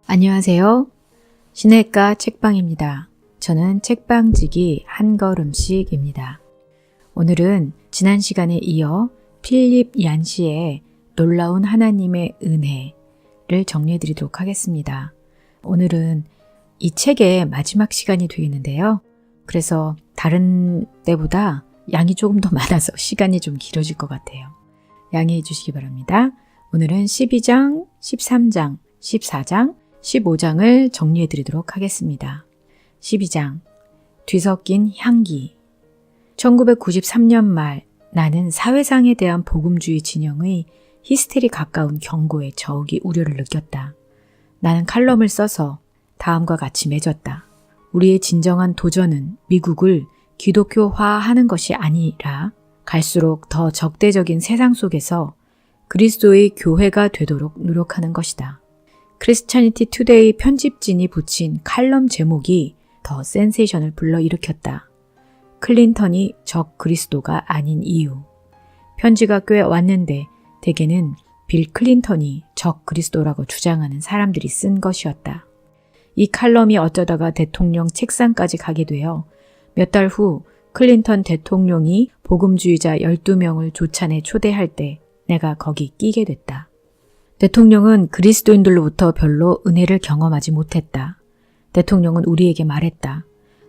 안녕하세요. 신혜가 책방입니다. 저는 책방지기 한 걸음씩입니다. 오늘은 지난 시간에 이어 필립 얀시의 놀라운 하나님의 은혜를 정리해 드리도록 하겠습니다. 오늘은 이 책의 마지막 시간이 되겠는데요. 그래서 다른 때보다 양이 조금 더 많아서 시간이 좀 길어질 것 같아요. 양해해 주시기 바랍니다. 오늘은 12장, 13장, 14장, 15장을 정리해 드리도록 하겠습니다. 12장, 뒤섞인 향기. 1993년 말 나는 사회상에 대한 복음주의 진영의 히스테리 가까운 경고에 저욱이 우려를 느꼈다. 나는 칼럼을 써서 다음과 같이 맺었다. 우리의 진정한 도전은 미국을 기독교화하는 것이 아니라 갈수록 더 적대적인 세상 속에서 그리스도의 교회가 되도록 노력하는 것이다. 크리스찬니티 투데이 편집진이 붙인 칼럼 제목이 더 센세이션을 불러일으켰다. 클린턴이 적 그리스도가 아닌 이유. 편지가 꽤 왔는데 대개는 빌 클린턴이 적 그리스도라고 주장하는 사람들이 쓴 것이었다. 이 칼럼이 어쩌다가 대통령 책상까지 가게 되어 몇 달 후 클린턴 대통령이 복음주의자 12명을 조찬에 초대할 때 내가 거기 끼게 됐다. 대통령은 그리스도인들로부터 별로 은혜를 경험하지 못했다. 대통령은 우리에게 말했다.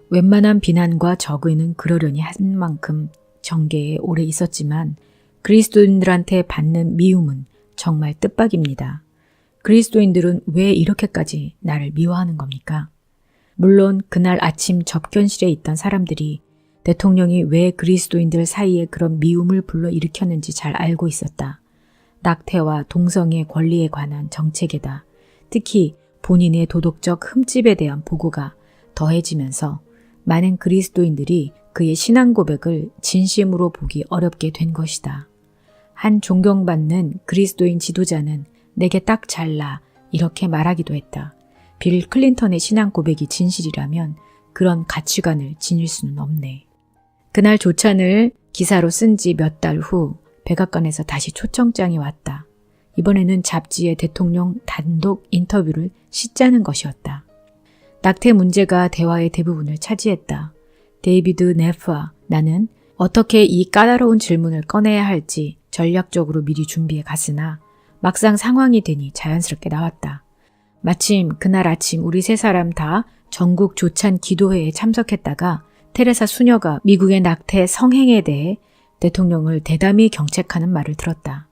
웬만한 비난과 적의는 그러려니 한 만큼 정계에 오래 있었지만 그리스도인들한테 받는 미움은 정말 뜻밖입니다. 그리스도인들은 왜 이렇게까지 나를 미워하는 겁니까? 물론 그날 아침 접견실에 있던 사람들이 대통령이 왜 그리스도인들 사이에 그런 미움을 불러일으켰는지 잘 알고 있었다. 낙태와 동성애 권리에 관한 정책에다 특히 본인의 도덕적 흠집에 대한 보고가 더해지면서 많은 그리스도인들이 그의 신앙 고백을 진심으로 보기 어렵게 된 것이다. 한 존경받는 그리스도인 지도자는 내게 딱 잘라 이렇게 말하기도 했다. 빌 클린턴의 신앙 고백이 진실이라면 그런 가치관을 지닐 수는 없네. 그날 조찬을 기사로 쓴 지 몇 달 후 백악관에서 다시 초청장이 왔다. 이번에는 잡지에 대통령 단독 인터뷰를 싣자는 것이었다. 낙태 문제가 대화의 대부분을 차지했다. 데이비드 네프와 나는 어떻게 이 까다로운 질문을 꺼내야 할지 전략적으로 미리 준비해 갔으나 막상 상황이 되니 자연스럽게 나왔다. 마침 그날 아침 우리 세 사람 다 전국 조찬 기도회에 참석했다가 테레사 수녀가 미국의 낙태 성행에 대해 대통령을 대담히 경책하는 말을 들었다.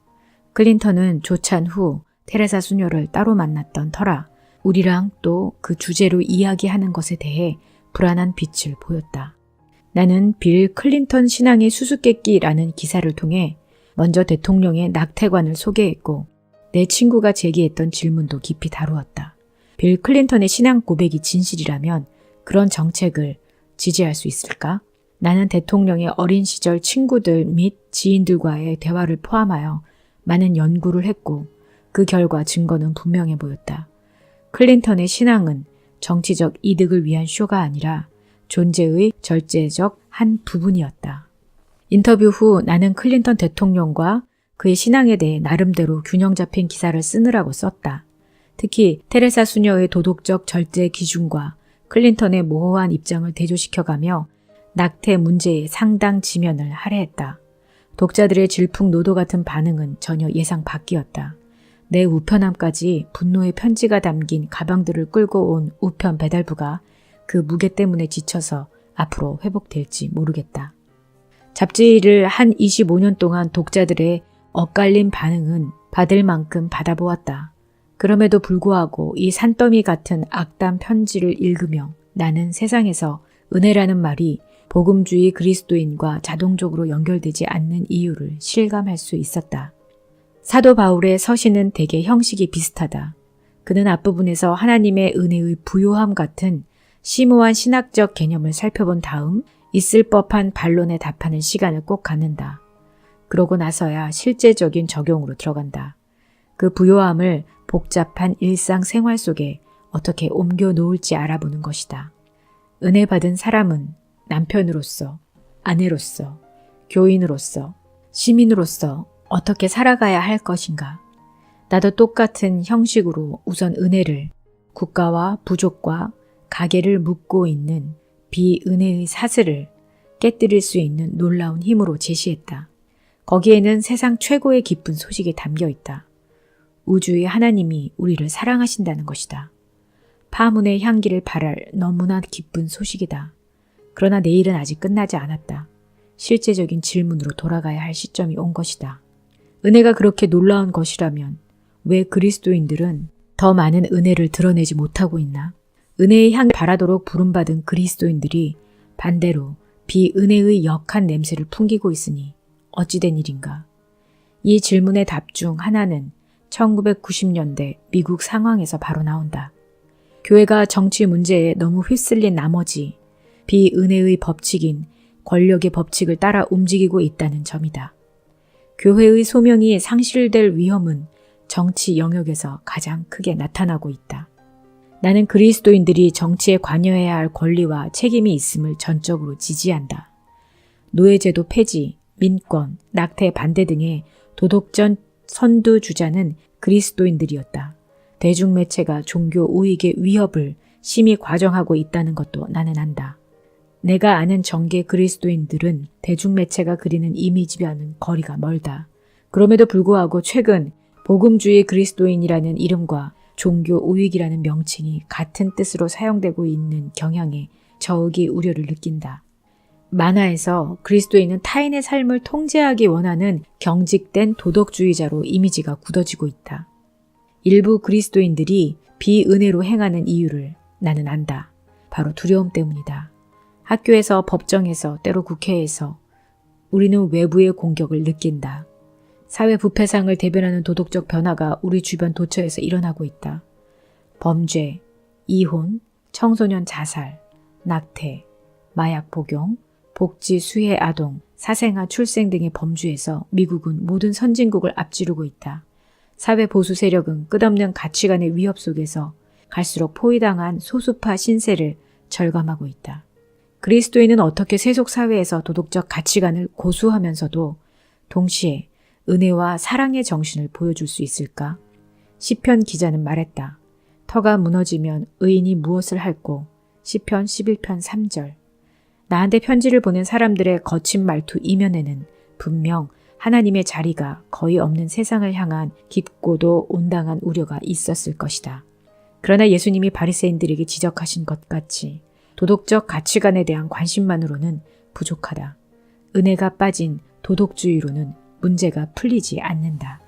클린턴은 조찬 후 테레사 수녀를 따로 만났던 터라 우리랑 또 그 주제로 이야기하는 것에 대해 불안한 빛을 보였다. 나는 빌 클린턴 신앙의 수수께끼라는 기사를 통해 먼저 대통령의 낙태관을 소개했고 내 친구가 제기했던 질문도 깊이 다루었다. 빌 클린턴의 신앙 고백이 진실이라면 그런 정책을 지지할 수 있을까? 나는 대통령의 어린 시절 친구들 및 지인들과의 대화를 포함하여 많은 연구를 했고 그 결과 증거는 분명해 보였다. 클린턴의 신앙은 정치적 이득을 위한 쇼가 아니라 존재의 절제적 한 부분이었다. 인터뷰 후 나는 클린턴 대통령과 그의 신앙에 대해 나름대로 균형 잡힌 기사를 쓰느라고 썼다. 특히 테레사 수녀의 도덕적 절제 기준과 클린턴의 모호한 입장을 대조시켜가며 낙태 문제의 상당 지면을 할애했다. 독자들의 질풍노도 같은 반응은 전혀 예상 밖이었다. 내 우편함까지 분노의 편지가 담긴 가방들을 끌고 온 우편 배달부가 그 무게 때문에 지쳐서 앞으로 회복될지 모르겠다. 잡지를 한 25년 동안 독자들의 엇갈린 반응은 받을 만큼 받아보았다. 그럼에도 불구하고 이 산더미 같은 악담 편지를 읽으며 나는 세상에서 은혜라는 말이 복음주의 그리스도인과 자동적으로 연결되지 않는 이유를 실감할 수 있었다. 사도 바울의 서신은 대개 형식이 비슷하다. 그는 앞부분에서 하나님의 은혜의 부요함 같은 심오한 신학적 개념을 살펴본 다음 있을 법한 반론에 답하는 시간을 꼭 갖는다. 그러고 나서야 실제적인 적용으로 들어간다. 그 부요함을 복잡한 일상생활 속에 어떻게 옮겨 놓을지 알아보는 것이다. 은혜 받은 사람은 남편으로서, 아내로서, 교인으로서, 시민으로서 어떻게 살아가야 할 것인가? 나도 똑같은 형식으로 우선 은혜를, 국가와 부족과 가계를 묶고 있는 비은혜의 사슬을 깨뜨릴 수 있는 놀라운 힘으로 제시했다. 거기에는 세상 최고의 기쁜 소식이 담겨 있다. 우주의 하나님이 우리를 사랑하신다는 것이다. 파문의 향기를 발할 너무나 기쁜 소식이다. 그러나 내일은 아직 끝나지 않았다. 실제적인 질문으로 돌아가야 할 시점이 온 것이다. 은혜가 그렇게 놀라운 것이라면 왜 그리스도인들은 더 많은 은혜를 드러내지 못하고 있나? 은혜의 향을 바라도록 부름받은 그리스도인들이 반대로 비은혜의 역한 냄새를 풍기고 있으니 어찌된 일인가? 이 질문의 답 중 하나는 1990년대 미국 상황에서 바로 나온다. 교회가 정치 문제에 너무 휩쓸린 나머지 비은혜의 법칙인 권력의 법칙을 따라 움직이고 있다는 점이다. 교회의 소명이 상실될 위험은 정치 영역에서 가장 크게 나타나고 있다. 나는 그리스도인들이 정치에 관여해야 할 권리와 책임이 있음을 전적으로 지지한다. 노예제도 폐지, 민권, 낙태 반대 등의 도덕적 선두주자는 그리스도인들이었다. 대중매체가 종교 우익의 위협을 심히 과정하고 있다는 것도 나는 안다. 내가 아는 정계 그리스도인들은 대중매체가 그리는 이미지와는 거리가 멀다. 그럼에도 불구하고 최근 복음주의 그리스도인이라는 이름과 종교 우익이라는 명칭이 같은 뜻으로 사용되고 있는 경향에 저욱이 우려를 느낀다. 만화에서 그리스도인은 타인의 삶을 통제하기 원하는 경직된 도덕주의자로 이미지가 굳어지고 있다. 일부 그리스도인들이 비은혜로 행하는 이유를 나는 안다. 바로 두려움 때문이다. 학교에서, 법정에서, 때로 국회에서 우리는 외부의 공격을 느낀다. 사회 부패상을 대변하는 도덕적 변화가 우리 주변 도처에서 일어나고 있다. 범죄, 이혼, 청소년 자살, 낙태, 마약 복용, 복지 수혜 아동, 사생아 출생 등의 범주에서 미국은 모든 선진국을 앞지르고 있다. 사회 보수 세력은 끝없는 가치관의 위협 속에서 갈수록 포위당한 소수파 신세를 절감하고 있다. 그리스도인은 어떻게 세속 사회에서 도덕적 가치관을 고수하면서도 동시에 은혜와 사랑의 정신을 보여줄 수 있을까? 시편 기자는 말했다. 터가 무너지면 의인이 무엇을 할꼬? 시편 11편 3절. 나한테 편지를 보낸 사람들의 거친 말투 이면에는 분명 하나님의 자리가 거의 없는 세상을 향한 깊고도 온당한 우려가 있었을 것이다. 그러나 예수님이 바리새인들에게 지적하신 것 같이 도덕적 가치관에 대한 관심만으로는 부족하다. 은혜가 빠진 도덕주의로는 문제가 풀리지 않는다.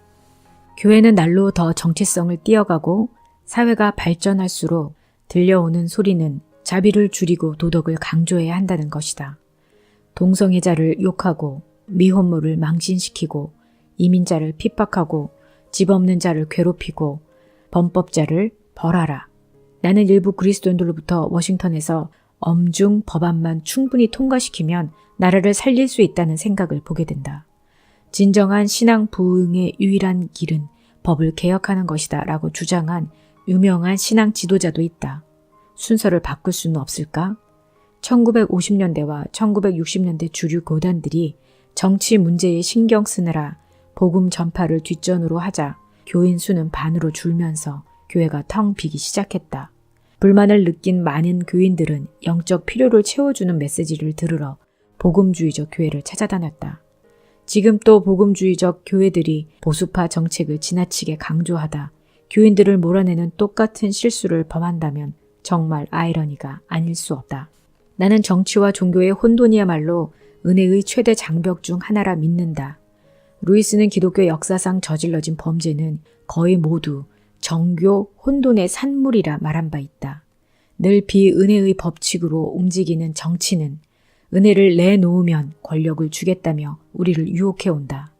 교회는 날로 더 정체성을 띄어가고 사회가 발전할수록 들려오는 소리는 자비를 줄이고 도덕을 강조해야 한다는 것이다. 동성애자를 욕하고 미혼모를 망신시키고 이민자를 핍박하고 집 없는 자를 괴롭히고 범법자를 벌하라. 나는 일부 그리스도인들로부터 워싱턴에서 엄중 법안만 충분히 통과시키면 나라를 살릴 수 있다는 생각을 보게 된다. 진정한 신앙 부흥의 유일한 길은 법을 개혁하는 것이다 라고 주장한 유명한 신앙 지도자도 있다. 순서를 바꿀 수는 없을까? 1950년대와 1960년대 주류 교단들이 정치 문제에 신경 쓰느라 복음 전파를 뒷전으로 하자 교인 수는 반으로 줄면서 교회가 텅 비기 시작했다. 불만을 느낀 많은 교인들은 영적 필요를 채워주는 메시지를 들으러 복음주의적 교회를 찾아다녔다. 지금 또 복음주의적 교회들이 보수파 정책을 지나치게 강조하다 교인들을 몰아내는 똑같은 실수를 범한다면 정말 아이러니가 아닐 수 없다. 나는 정치와 종교의 혼돈이야말로 은혜의 최대 장벽 중 하나라 믿는다. 루이스는 기독교 역사상 저질러진 범죄는 거의 모두 정교 혼돈의 산물이라 말한 바 있다. 늘 비은혜의 법칙으로 움직이는 정치는 은혜를 내놓으면 권력을 주겠다며 우리를 유혹해온다.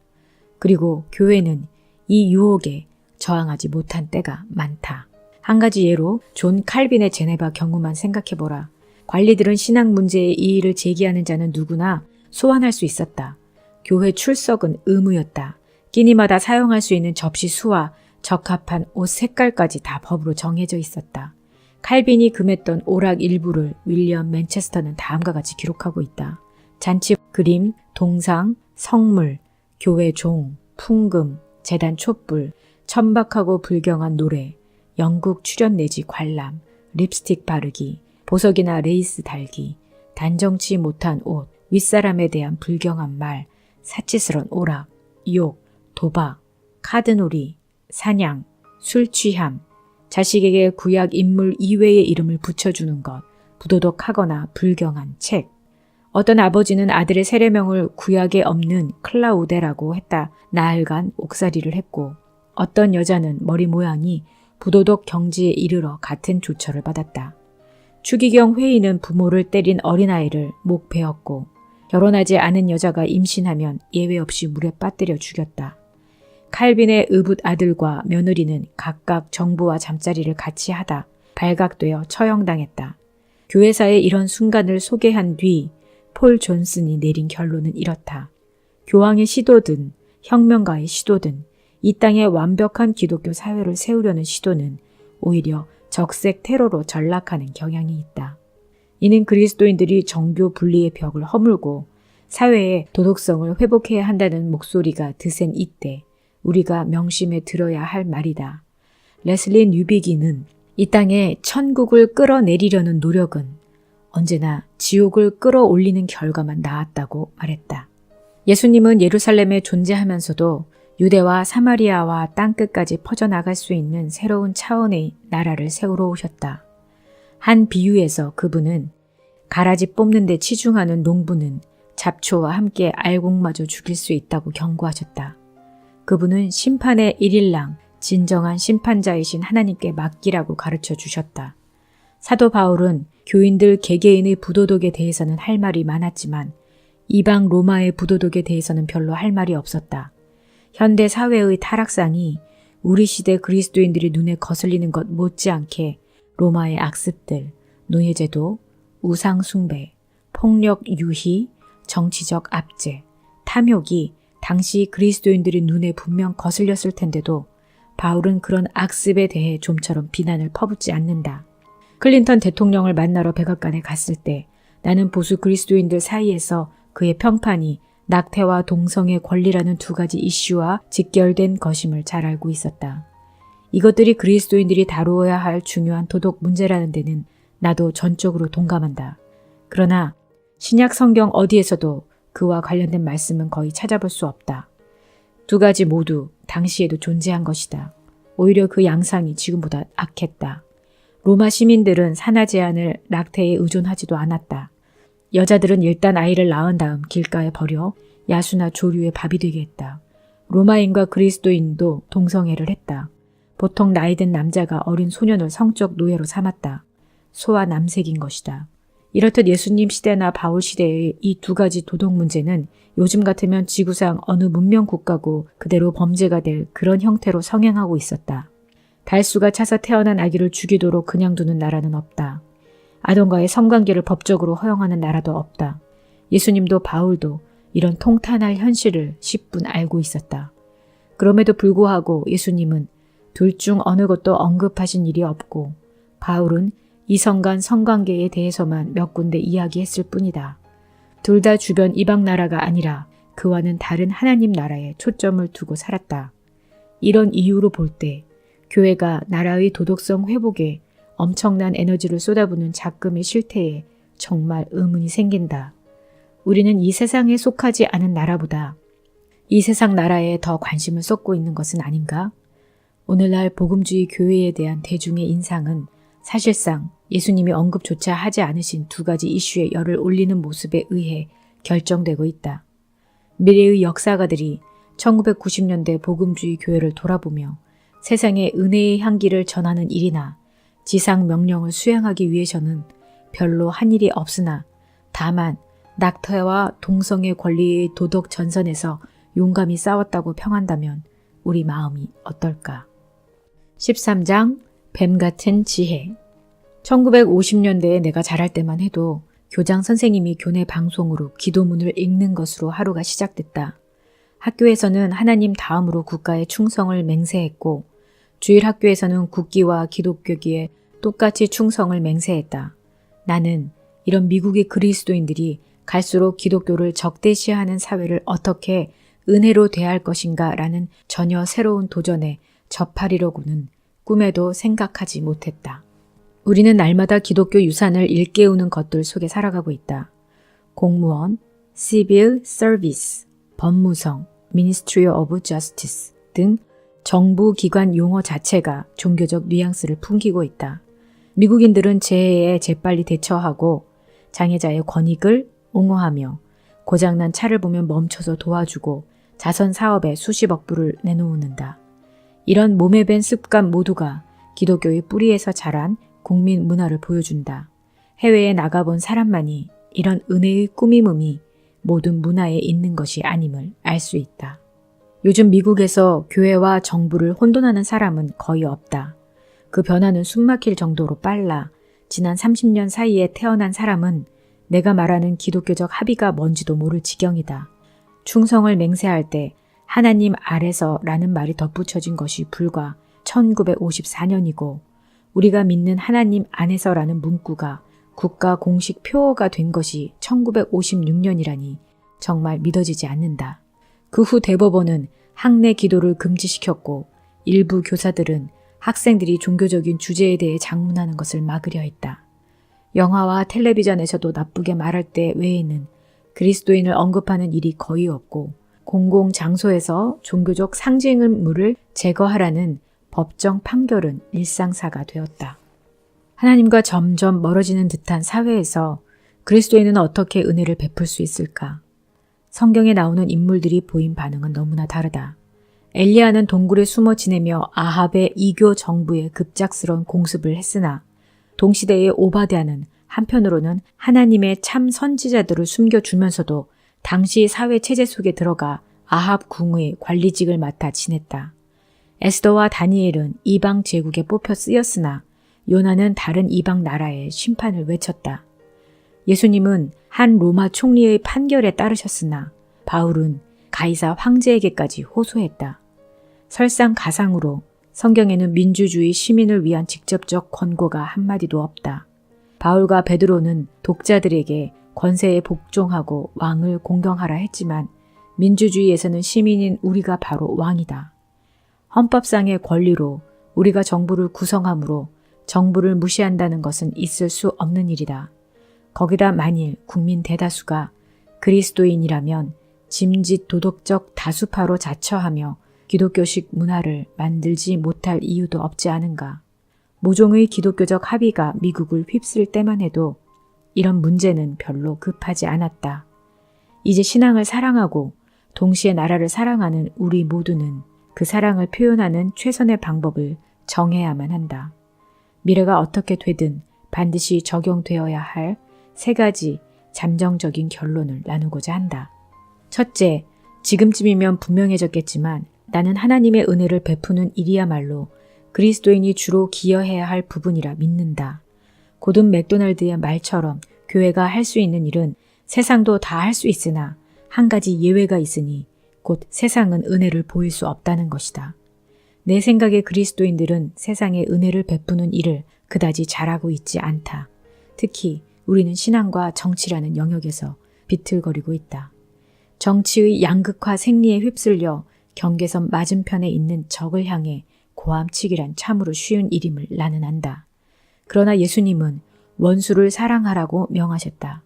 그리고 교회는 이 유혹에 저항하지 못한 때가 많다. 한 가지 예로 존 칼빈의 제네바 경우만 생각해보라. 관리들은 신앙 문제에 이의를 제기하는 자는 누구나 소환할 수 있었다. 교회 출석은 의무였다. 끼니마다 사용할 수 있는 접시 수와 적합한 옷 색깔까지 다 법으로 정해져 있었다. 칼빈이 금했던 오락 일부를 윌리엄 맨체스터는 다음과 같이 기록하고 있다. 잔치 그림, 동상, 성물, 교회 종, 풍금, 제단 촛불, 천박하고 불경한 노래, 영국 출연 내지 관람, 립스틱 바르기, 보석이나 레이스 달기, 단정치 못한 옷, 윗사람에 대한 불경한 말, 사치스런 오락, 욕, 도박, 카드놀이, 사냥, 술 취함, 자식에게 구약 인물 이외의 이름을 붙여주는 것, 부도덕하거나 불경한 책. 어떤 아버지는 아들의 세례명을 구약에 없는 클라우데라고 했다 나흘간 옥살이를 했고, 어떤 여자는 머리 모양이 부도덕 경지에 이르러 같은 조처를 받았다. 추기경 회의는 부모를 때린 어린아이를 목 베었고, 결혼하지 않은 여자가 임신하면 예외 없이 물에 빠뜨려 죽였다. 칼빈의 의붓 아들과 며느리는 각각 정부와 잠자리를 같이 하다 발각되어 처형당했다. 교회사의 이런 순간을 소개한 뒤 폴 존슨이 내린 결론은 이렇다. 교황의 시도든 혁명가의 시도든 이 땅에 완벽한 기독교 사회를 세우려는 시도는 오히려 적색 테러로 전락하는 경향이 있다. 이는 그리스도인들이 정교 분리의 벽을 허물고 사회의 도덕성을 회복해야 한다는 목소리가 드센 이때 우리가 명심해 들어야 할 말이다. 레슬리 뉴비기는 이 땅에 천국을 끌어내리려는 노력은 언제나 지옥을 끌어올리는 결과만 나왔다고 말했다. 예수님은 예루살렘에 존재하면서도 유대와 사마리아와 땅끝까지 퍼져나갈 수 있는 새로운 차원의 나라를 세우러 오셨다. 한 비유에서 그분은 가라지 뽑는 데 치중하는 농부는 잡초와 함께 알곡마저 죽일 수 있다고 경고하셨다. 그분은 심판의 일일랑 진정한 심판자이신 하나님께 맡기라고 가르쳐 주셨다. 사도 바울은 교인들 개개인의 부도덕에 대해서는 할 말이 많았지만 이방 로마의 부도덕에 대해서는 별로 할 말이 없었다. 현대 사회의 타락상이 우리 시대 그리스도인들이 눈에 거슬리는 것 못지않게 로마의 악습들, 노예제도, 우상숭배, 폭력 유희, 정치적 압제, 탐욕이 당시 그리스도인들의 눈에 분명 거슬렸을 텐데도 바울은 그런 악습에 대해 좀처럼 비난을 퍼붓지 않는다. 클린턴 대통령을 만나러 백악관에 갔을 때 나는 보수 그리스도인들 사이에서 그의 평판이 낙태와 동성의 권리라는 두 가지 이슈와 직결된 것임을 잘 알고 있었다. 이것들이 그리스도인들이 다루어야 할 중요한 도덕 문제라는 데는 나도 전적으로 동감한다. 그러나 신약 성경 어디에서도 그와 관련된 말씀은 거의 찾아볼 수 없다. 두 가지 모두 당시에도 존재한 것이다. 오히려 그 양상이 지금보다 악했다. 로마 시민들은 산하 제한을 낙태에 의존하지도 않았다. 여자들은 일단 아이를 낳은 다음 길가에 버려 야수나 조류의 밥이 되게 했다. 로마인과 그리스도인도 동성애를 했다. 보통 나이든 남자가 어린 소년을 성적 노예로 삼았다. 소와 남색인 것이다. 이렇듯 예수님 시대나 바울 시대의 이 두 가지 도덕 문제는 요즘 같으면 지구상 어느 문명 국가고 그대로 범죄가 될 그런 형태로 성행하고 있었다. 달수가 차서 태어난 아기를 죽이도록 그냥 두는 나라는 없다. 아동과의 성관계를 법적으로 허용하는 나라도 없다. 예수님도 바울도 이런 통탄할 현실을 10분 알고 있었다. 그럼에도 불구하고 예수님은 둘 중 어느 것도 언급하신 일이 없고 바울은 이성 간 성관계에 대해서만 몇 군데 이야기했을 뿐이다. 둘 다 주변 이방 나라가 아니라 그와는 다른 하나님 나라에 초점을 두고 살았다. 이런 이유로 볼 때 교회가 나라의 도덕성 회복에 엄청난 에너지를 쏟아부는 작금의 실태에 정말 의문이 생긴다. 우리는 이 세상에 속하지 않은 나라보다 이 세상 나라에 더 관심을 쏟고 있는 것은 아닌가? 오늘날 복음주의 교회에 대한 대중의 인상은 사실상 예수님이 언급조차 하지 않으신 두 가지 이슈에 열을 올리는 모습에 의해 결정되고 있다. 미래의 역사가들이 1990년대 복음주의 교회를 돌아보며 세상에 은혜의 향기를 전하는 일이나 지상 명령을 수행하기 위해서는 별로 한 일이 없으나 다만 낙태와 동성애 권리의 도덕 전선에서 용감히 싸웠다고 평한다면 우리 마음이 어떨까? 13장 뱀 같은 지혜. 1950년대에 내가 자랄 때만 해도 교장 선생님이 교내 방송으로 기도문을 읽는 것으로 하루가 시작됐다. 학교에서는 하나님 다음으로 국가에 충성을 맹세했고 주일 학교에서는 국기와 기독교기에 똑같이 충성을 맹세했다. 나는 이런 미국의 그리스도인들이 갈수록 기독교를 적대시하는 사회를 어떻게 은혜로 대할 것인가 라는 전혀 새로운 도전에 접하리려고는 꿈에도 생각하지 못했다. 우리는 날마다 기독교 유산을 일깨우는 것들 속에 살아가고 있다. 공무원, Civil Service, 법무성, Ministry of Justice 등 정부 기관 용어 자체가 종교적 뉘앙스를 풍기고 있다. 미국인들은 재해에 재빨리 대처하고 장애자의 권익을 옹호하며 고장난 차를 보면 멈춰서 도와주고 자선 사업에 수십억 불을 내놓는다. 이런 몸에 밴 습관 모두가 기독교의 뿌리에서 자란 국민 문화를 보여준다. 해외에 나가본 사람만이 이런 은혜의 꾸밈음이 모든 문화에 있는 것이 아님을 알 수 있다. 요즘 미국에서 교회와 정부를 혼돈하는 사람은 거의 없다. 그 변화는 숨막힐 정도로 빨라 지난 30년 사이에 태어난 사람은 내가 말하는 기독교적 합의가 뭔지도 모를 지경이다. 충성을 맹세할 때 하나님 아래서 라는 말이 덧붙여진 것이 불과 1954년이고 우리가 믿는 하나님 안에서라는 문구가 국가 공식 표어가 된 것이 1956년이라니 정말 믿어지지 않는다. 그 후 대법원은 학내 기도를 금지시켰고 일부 교사들은 학생들이 종교적인 주제에 대해 장문하는 것을 막으려 했다. 영화와 텔레비전에서도 나쁘게 말할 때 외에는 그리스도인을 언급하는 일이 거의 없고 공공장소에서 종교적 상징물을 제거하라는 법정 판결은 일상사가 되었다. 하나님과 점점 멀어지는 듯한 사회에서 그리스도인은 어떻게 은혜를 베풀 수 있을까? 성경에 나오는 인물들이 보인 반응은 너무나 다르다. 엘리야는 동굴에 숨어 지내며 아합의 이교 정부에 급작스러운 공습을 했으나 동시대의 오바댜는 한편으로는 하나님의 참 선지자들을 숨겨주면서도 당시 사회 체제 속에 들어가 아합 궁의 관리직을 맡아 지냈다. 에스더와 다니엘은 이방 제국에 뽑혀 쓰였으나 요나는 다른 이방 나라에 심판을 외쳤다. 예수님은 한 로마 총리의 판결에 따르셨으나 바울은 가이사 황제에게까지 호소했다. 설상가상으로 성경에는 민주주의 시민을 위한 직접적 권고가 한마디도 없다. 바울과 베드로는 독자들에게 권세에 복종하고 왕을 공경하라 했지만 민주주의에서는 시민인 우리가 바로 왕이다. 헌법상의 권리로 우리가 정부를 구성하므로 정부를 무시한다는 것은 있을 수 없는 일이다. 거기다 만일 국민 대다수가 그리스도인이라면 짐짓 도덕적 다수파로 자처하며 기독교식 문화를 만들지 못할 이유도 없지 않은가. 모종의 기독교적 합의가 미국을 휩쓸 때만 해도 이런 문제는 별로 급하지 않았다. 이제 신앙을 사랑하고 동시에 나라를 사랑하는 우리 모두는 그 사랑을 표현하는 최선의 방법을 정해야만 한다. 미래가 어떻게 되든 반드시 적용되어야 할 3가지 잠정적인 결론을 나누고자 한다. 첫째, 지금쯤이면 분명해졌겠지만 나는 하나님의 은혜를 베푸는 일이야말로 그리스도인이 주로 기여해야 할 부분이라 믿는다. 고든 맥도날드의 말처럼 교회가 할 수 있는 일은 세상도 다 할 수 있으나 한 가지 예외가 있으니 곧 세상은 은혜를 보일 수 없다는 것이다. 내 생각에 그리스도인들은 세상에 은혜를 베푸는 일을 그다지 잘하고 있지 않다. 특히 우리는 신앙과 정치라는 영역에서 비틀거리고 있다. 정치의 양극화 생리에 휩쓸려 경계선 맞은편에 있는 적을 향해 고함치기란 참으로 쉬운 일임을 나는 안다. 그러나 예수님은 원수를 사랑하라고 명하셨다.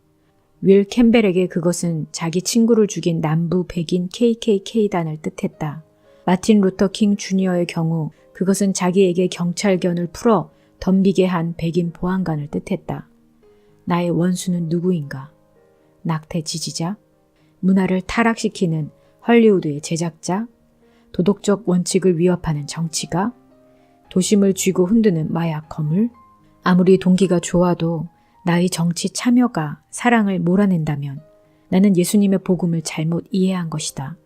윌 캠벨에게 그것은 자기 친구를 죽인 남부 백인 KKK단을 뜻했다. 마틴 루터 킹 주니어의 경우 그것은 자기에게 경찰견을 풀어 덤비게 한 백인 보안관을 뜻했다. 나의 원수는 누구인가? 낙태 지지자? 문화를 타락시키는 헐리우드의 제작자? 도덕적 원칙을 위협하는 정치가? 도심을 쥐고 흔드는 마약 거물? 아무리 동기가 좋아도 나의 정치 참여가 사랑을 몰아낸다면 나는 예수님의 복음을 잘못 이해한 것이다.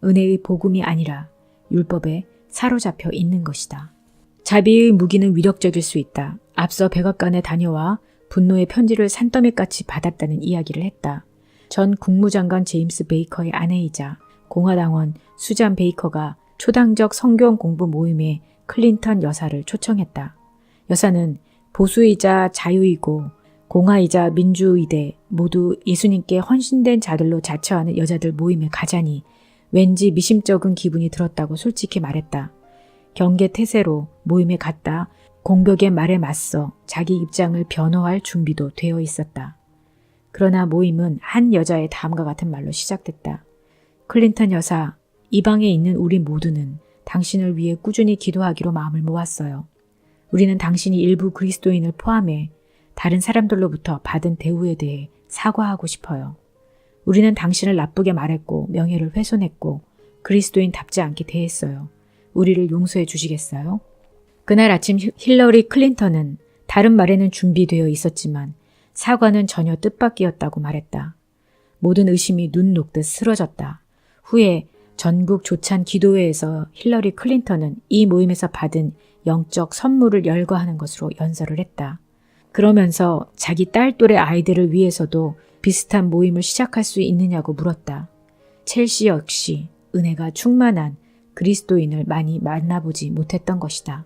은혜의 복음이 아니라 율법에 사로잡혀 있는 것이다. 자비의 무기는 위력적일 수 있다. 앞서 백악관에 다녀와 분노의 편지를 산더미같이 받았다는 이야기를 했다. 전 국무장관 제임스 베이커의 아내이자 공화당원 수잔 베이커가 초당적 성경 공부 모임에 클린턴 여사를 초청했다. 여사는 보수이자 자유이고 공화이자 민주의대 모두 예수님께 헌신된 자들로 자처하는 여자들 모임에 가자니 왠지 미심쩍은 기분이 들었다고 솔직히 말했다. 경계 태세로 모임에 갔다 공격의 말에 맞서 자기 입장을 변호할 준비도 되어 있었다. 그러나 모임은 한 여자의 다음과 같은 말로 시작됐다. 클린턴 여사, 이 방에 있는 우리 모두는 당신을 위해 꾸준히 기도하기로 마음을 모았어요. 우리는 당신이 일부 그리스도인을 포함해 다른 사람들로부터 받은 대우에 대해 사과하고 싶어요. 우리는 당신을 나쁘게 말했고 명예를 훼손했고 그리스도인답지 않게 대했어요. 우리를 용서해 주시겠어요? 그날 아침 힐러리 클린턴은 다른 말에는 준비되어 있었지만 사과는 전혀 뜻밖이었다고 말했다. 모든 의심이 눈 녹듯 쓰러졌다. 후에 전국 조찬 기도회에서 힐러리 클린턴은 이 모임에서 받은 영적 선물을 열거하는 것으로 연설을 했다. 그러면서 자기 딸 또래 아이들을 위해서도 비슷한 모임을 시작할 수 있느냐고 물었다. 첼시 역시 은혜가 충만한 그리스도인을 많이 만나보지 못했던 것이다.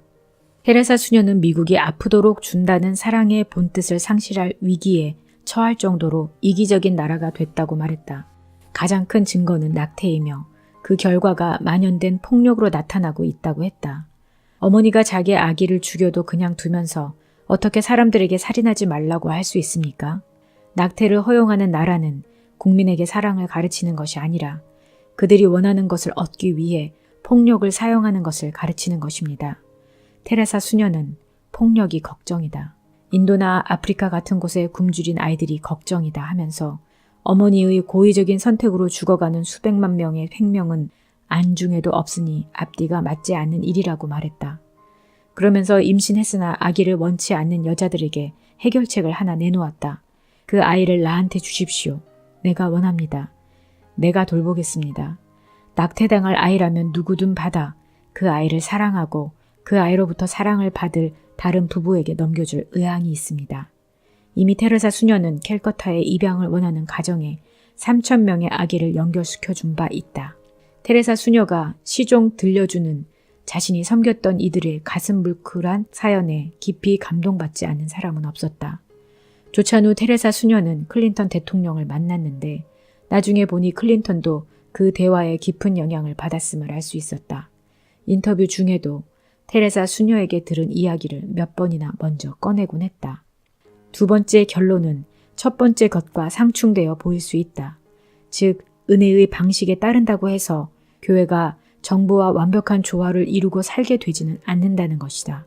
테레사 수녀는 미국이 아프도록 준다는 사랑의 본뜻을 상실할 위기에 처할 정도로 이기적인 나라가 됐다고 말했다. 가장 큰 증거는 낙태이며 그 결과가 만연된 폭력으로 나타나고 있다고 했다. 어머니가 자기 아기를 죽여도 그냥 두면서 어떻게 사람들에게 살인하지 말라고 할 수 있습니까? 낙태를 허용하는 나라는 국민에게 사랑을 가르치는 것이 아니라 그들이 원하는 것을 얻기 위해 폭력을 사용하는 것을 가르치는 것입니다. 테레사 수녀는 폭력이 걱정이다. 인도나 아프리카 같은 곳에 굶주린 아이들이 걱정이다 하면서 어머니의 고의적인 선택으로 죽어가는 수백만 명의 생명은 안중에도 없으니 앞뒤가 맞지 않는 일이라고 말했다. 그러면서 임신했으나 아기를 원치 않는 여자들에게 해결책을 하나 내놓았다. 그 아이를 나한테 주십시오. 내가 원합니다. 내가 돌보겠습니다. 낙태당할 아이라면 누구든 받아 그 아이를 사랑하고 그 아이로부터 사랑을 받을 다른 부부에게 넘겨줄 의향이 있습니다. 이미 테레사 수녀는 캘커타의 입양을 원하는 가정에 3,000명의 아기를 연결시켜준 바 있다. 테레사 수녀가 시종 들려주는 자신이 섬겼던 이들의 가슴 불클한 사연에 깊이 감동받지 않는 사람은 없었다. 조찬 후 테레사 수녀는 클린턴 대통령을 만났는데 나중에 보니 클린턴도 그 대화에 깊은 영향을 받았음을 알 수 있었다. 인터뷰 중에도 테레사 수녀에게 들은 이야기를 몇 번이나 먼저 꺼내곤 했다. 두 번째 결론은 첫 번째 것과 상충되어 보일 수 있다. 즉, 은혜의 방식에 따른다고 해서 교회가 정부와 완벽한 조화를 이루고 살게 되지는 않는다는 것이다.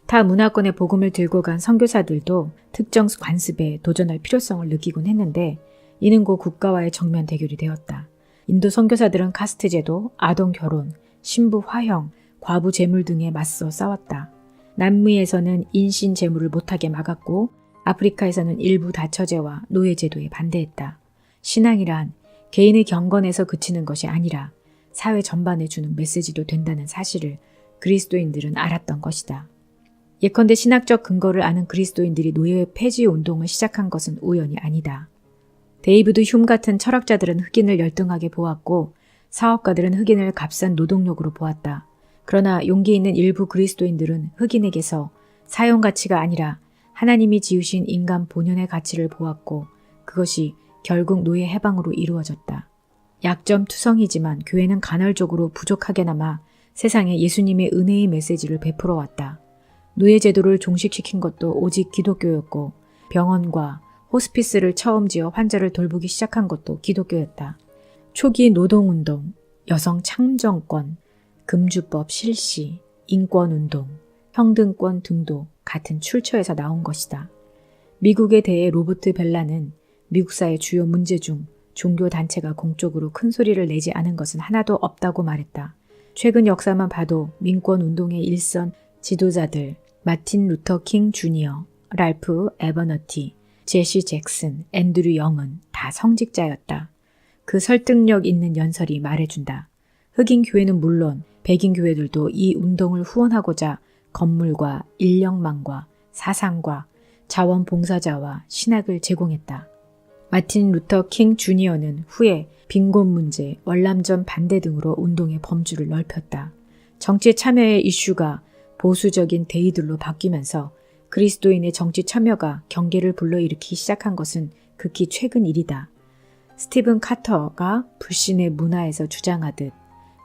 타 문화권의 복음을 들고 간 선교사들도 특정 관습에 도전할 필요성을 느끼곤 했는데 이는 곧 국가와의 정면 대결이 되었다. 인도 선교사들은 카스트 제도, 아동 결혼, 신부 화형, 과부 제물 등에 맞서 싸웠다. 남미에서는 인신 제물을 못하게 막았고 아프리카에서는 일부 다처제와 노예제도에 반대했다. 신앙이란 개인의 경건에서 그치는 것이 아니라 사회 전반에 주는 메시지도 된다는 사실을 그리스도인들은 알았던 것이다. 예컨대 신학적 근거를 아는 그리스도인들이 노예 폐지 운동을 시작한 것은 우연이 아니다. 데이비드 흉 같은 철학자들은 흑인을 열등하게 보았고 사업가들은 흑인을 값싼 노동력으로 보았다. 그러나 용기 있는 일부 그리스도인들은 흑인에게서 사용 가치가 아니라 하나님이 지으신 인간 본연의 가치를 보았고 그것이 결국 노예 해방으로 이루어졌다. 약점투성이지만 교회는 간헐적으로 부족하게 남아 세상에 예수님의 은혜의 메시지를 베풀어 왔다. 노예 제도를 종식시킨 것도 오직 기독교였고 병원과 호스피스를 처음 지어 환자를 돌보기 시작한 것도 기독교였다. 초기 노동운동, 여성 참정권, 금주법 실시, 인권운동, 평등권 등도 같은 출처에서 나온 것이다. 미국에 대해 로버트 벨라는 미국사의 주요 문제 중 종교단체가 공적으로 큰 소리를 내지 않은 것은 하나도 없다고 말했다. 최근 역사만 봐도 민권운동의 일선 지도자들 마틴 루터 킹 주니어, 랄프 에버너티, 제시 잭슨, 앤드류 영은 다 성직자였다. 그 설득력 있는 연설이 말해준다. 흑인 교회는 물론 백인 교회들도 이 운동을 후원하고자 건물과 인력망과 사상과 자원봉사자와 신학을 제공했다. 마틴 루터 킹 주니어는 후에 빈곤 문제, 월남전 반대 등으로 운동의 범주를 넓혔다. 정치 참여의 이슈가 보수적인 대의들로 바뀌면서 그리스도인의 정치 참여가 경계를 불러일으키기 시작한 것은 극히 최근 일이다. 스티븐 카터가 불신의 문화에서 주장하듯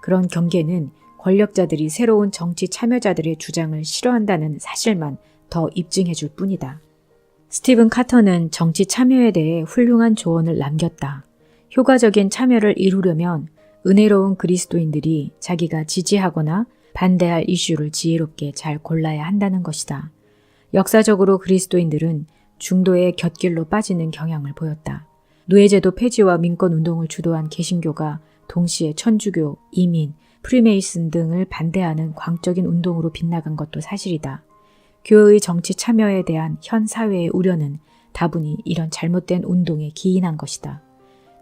그런 경계는 권력자들이 새로운 정치 참여자들의 주장을 싫어한다는 사실만 더 입증해 줄 뿐이다. 스티븐 카터는 정치 참여에 대해 훌륭한 조언을 남겼다. 효과적인 참여를 이루려면 은혜로운 그리스도인들이 자기가 지지하거나 반대할 이슈를 지혜롭게 잘 골라야 한다는 것이다. 역사적으로 그리스도인들은 중도의 곁길로 빠지는 경향을 보였다. 노예제도 폐지와 민권운동을 주도한 개신교가 동시에 천주교, 이민, 프리메이슨 등을 반대하는 광적인 운동으로 빗나간 것도 사실이다. 교회의 정치 참여에 대한 현 사회의 우려는 다분히 이런 잘못된 운동에 기인한 것이다.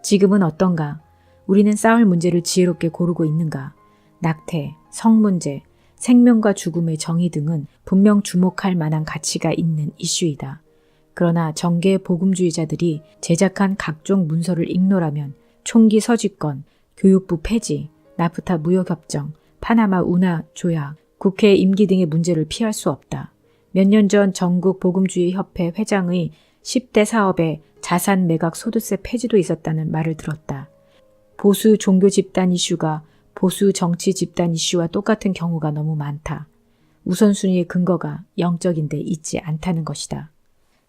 지금은 어떤가? 우리는 싸울 문제를 지혜롭게 고르고 있는가? 낙태, 성문제, 생명과 죽음의 정의 등은 분명 주목할 만한 가치가 있는 이슈이다. 그러나 정계 복음주의자들이 제작한 각종 문서를 igno라면 총기 서지권, 교육부 폐지, 나프타 무역협정, 파나마 운하 조약, 국회 임기 등의 문제를 피할 수 없다. 몇 년 전 전국 복음주의협회 회장의 10대 사업에 자산 매각 소득세 폐지도 있었다는 말을 들었다. 보수 종교 집단 이슈가 보수 정치 집단 이슈와 똑같은 경우가 너무 많다. 우선순위의 근거가 영적인데 있지 않다는 것이다.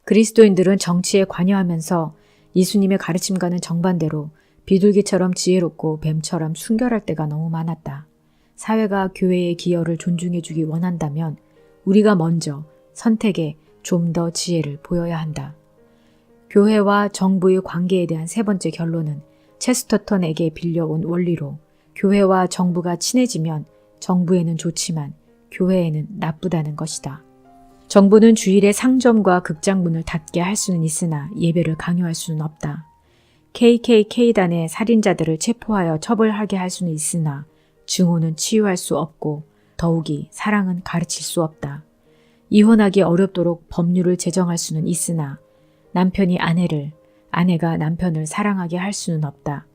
그리스도인들은 정치에 관여하면서 예수님의 가르침과는 정반대로 비둘기처럼 지혜롭고 뱀처럼 순결할 때가 너무 많았다. 사회가 교회의 기여를 존중해주기 원한다면 우리가 먼저 선택에 좀 더 지혜를 보여야 한다. 교회와 정부의 관계에 대한 세 번째 결론은 체스터턴에게 빌려온 원리로 교회와 정부가 친해지면 정부에는 좋지만 교회에는 나쁘다는 것이다. 정부는 주일에 상점과 극장문을 닫게 할 수는 있으나 예배를 강요할 수는 없다. KKK단의 살인자들을 체포하여 처벌하게 할 수는 있으나 증오는 치유할 수 없고 더욱이 사랑은 가르칠 수 없다. 이혼하기 어렵도록 법률을 제정할 수는 있으나 남편이 아내를, 아내가 남편을 사랑하게 할 수는 없다.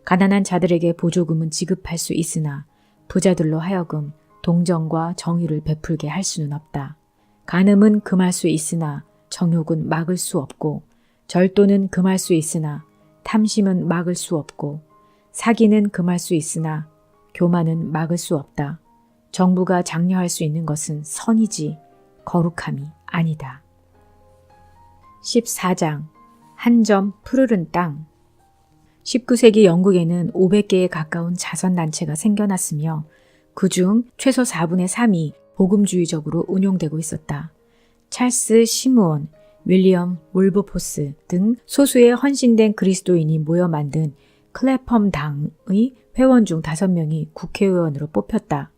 가난한 자들에게 보조금은 지급할 수 있으나 부자들로 하여금 동정과 정의를 베풀게 할 수는 없다. 간음은 금할 수 있으나 정욕은 막을 수 없고 절도는 금할 수 있으나 탐심은 막을 수 없고 사기는 금할 수 있으나 교만은 막을 수 없다. 정부가 장려할 수 있는 것은 선이지 거룩함이 아니다. 14장 한 점 푸르른 땅 19세기 영국에는 500개에 가까운 자선단체가 생겨났으며 그중 최소 4분의 3이 복음주의적으로 운용되고 있었다. 찰스 시므온, 윌리엄 몰버포스 등 소수의 헌신된 그리스도인이 모여 만든 클래펌 당의 회원 중 5명이 국회의원으로 뽑혔다.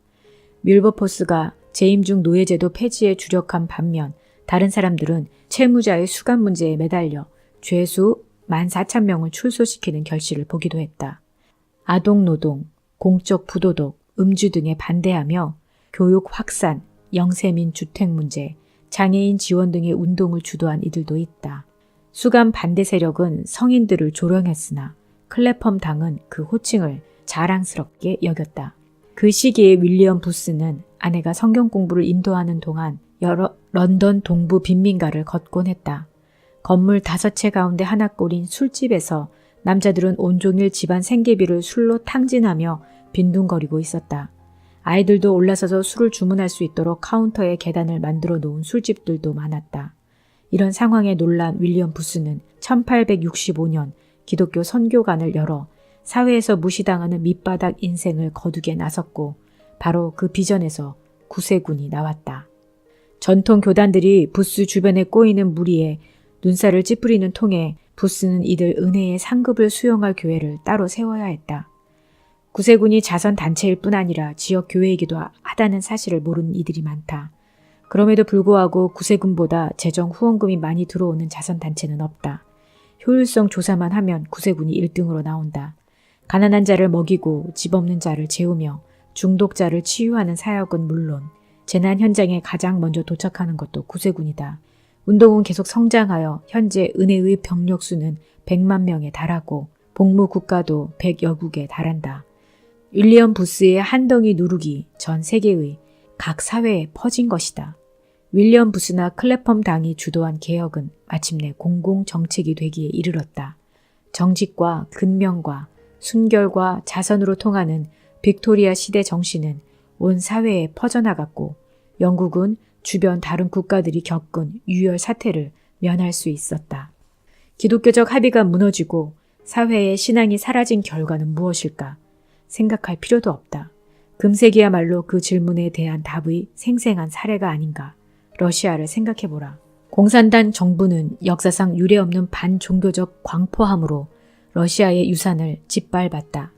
밀버포스가 재임 중 노예제도 폐지에 주력한 반면 다른 사람들은 채무자의 수감 문제에 매달려 죄수 14,000명을 출소시키는 결실을 보기도 했다. 아동노동, 공적 부도덕, 음주 등에 반대하며 교육 확산, 영세민 주택 문제, 장애인 지원 등의 운동을 주도한 이들도 있다. 수감 반대 세력은 성인들을 조롱했으나 클래펌 당은 그 호칭을 자랑스럽게 여겼다. 그 시기에 윌리엄 부스는 아내가 성경 공부를 인도하는 동안 여러 런던 동부 빈민가를 걷곤 했다. 건물 5채 가운데 하나꼴인 술집에서 남자들은 온종일 집안 생계비를 술로 탕진하며 빈둥거리고 있었다. 아이들도 올라서서 술을 주문할 수 있도록 카운터에 계단을 만들어 놓은 술집들도 많았다. 이런 상황에 놀란 윌리엄 부스는 1865년 기독교 선교관을 열어 사회에서 무시당하는 밑바닥 인생을 거두게 나섰고 바로 그 비전에서 구세군이 나왔다. 전통 교단들이 부스 주변에 꼬이는 무리에 눈살을 찌푸리는 통에 부스는 이들 은혜의 상급을 수용할 교회를 따로 세워야 했다. 구세군이 자선단체일 뿐 아니라 지역 교회이기도 하다는 사실을 모르는 이들이 많다. 그럼에도 불구하고 구세군보다 재정 후원금이 많이 들어오는 자선단체는 없다. 효율성 조사만 하면 구세군이 1등으로 나온다. 가난한 자를 먹이고 집 없는 자를 재우며 중독자를 치유하는 사역은 물론 재난 현장에 가장 먼저 도착하는 것도 구세군이다. 운동은 계속 성장하여 현재 은혜의 병력 수는 100만 명에 달하고 복무 국가도 100여 국에 달한다. 윌리엄 부스의 한 덩이 누룩이 전 세계의 각 사회에 퍼진 것이다. 윌리엄 부스나 클래펌 당이 주도한 개혁은 마침내 공공정책이 되기에 이르렀다. 정직과 근명과 순결과 자선으로 통하는 빅토리아 시대 정신은 온 사회에 퍼져나갔고 영국은 주변 다른 국가들이 겪은 유혈 사태를 면할 수 있었다. 기독교적 합의가 무너지고 사회의 신앙이 사라진 결과는 무엇일까? 생각할 필요도 없다. 금세기야말로 그 질문에 대한 답의 생생한 사례가 아닌가. 러시아를 생각해보라. 공산당 정부는 역사상 유례없는 반종교적 광포함으로 러시아의 유산을 짓밟았다.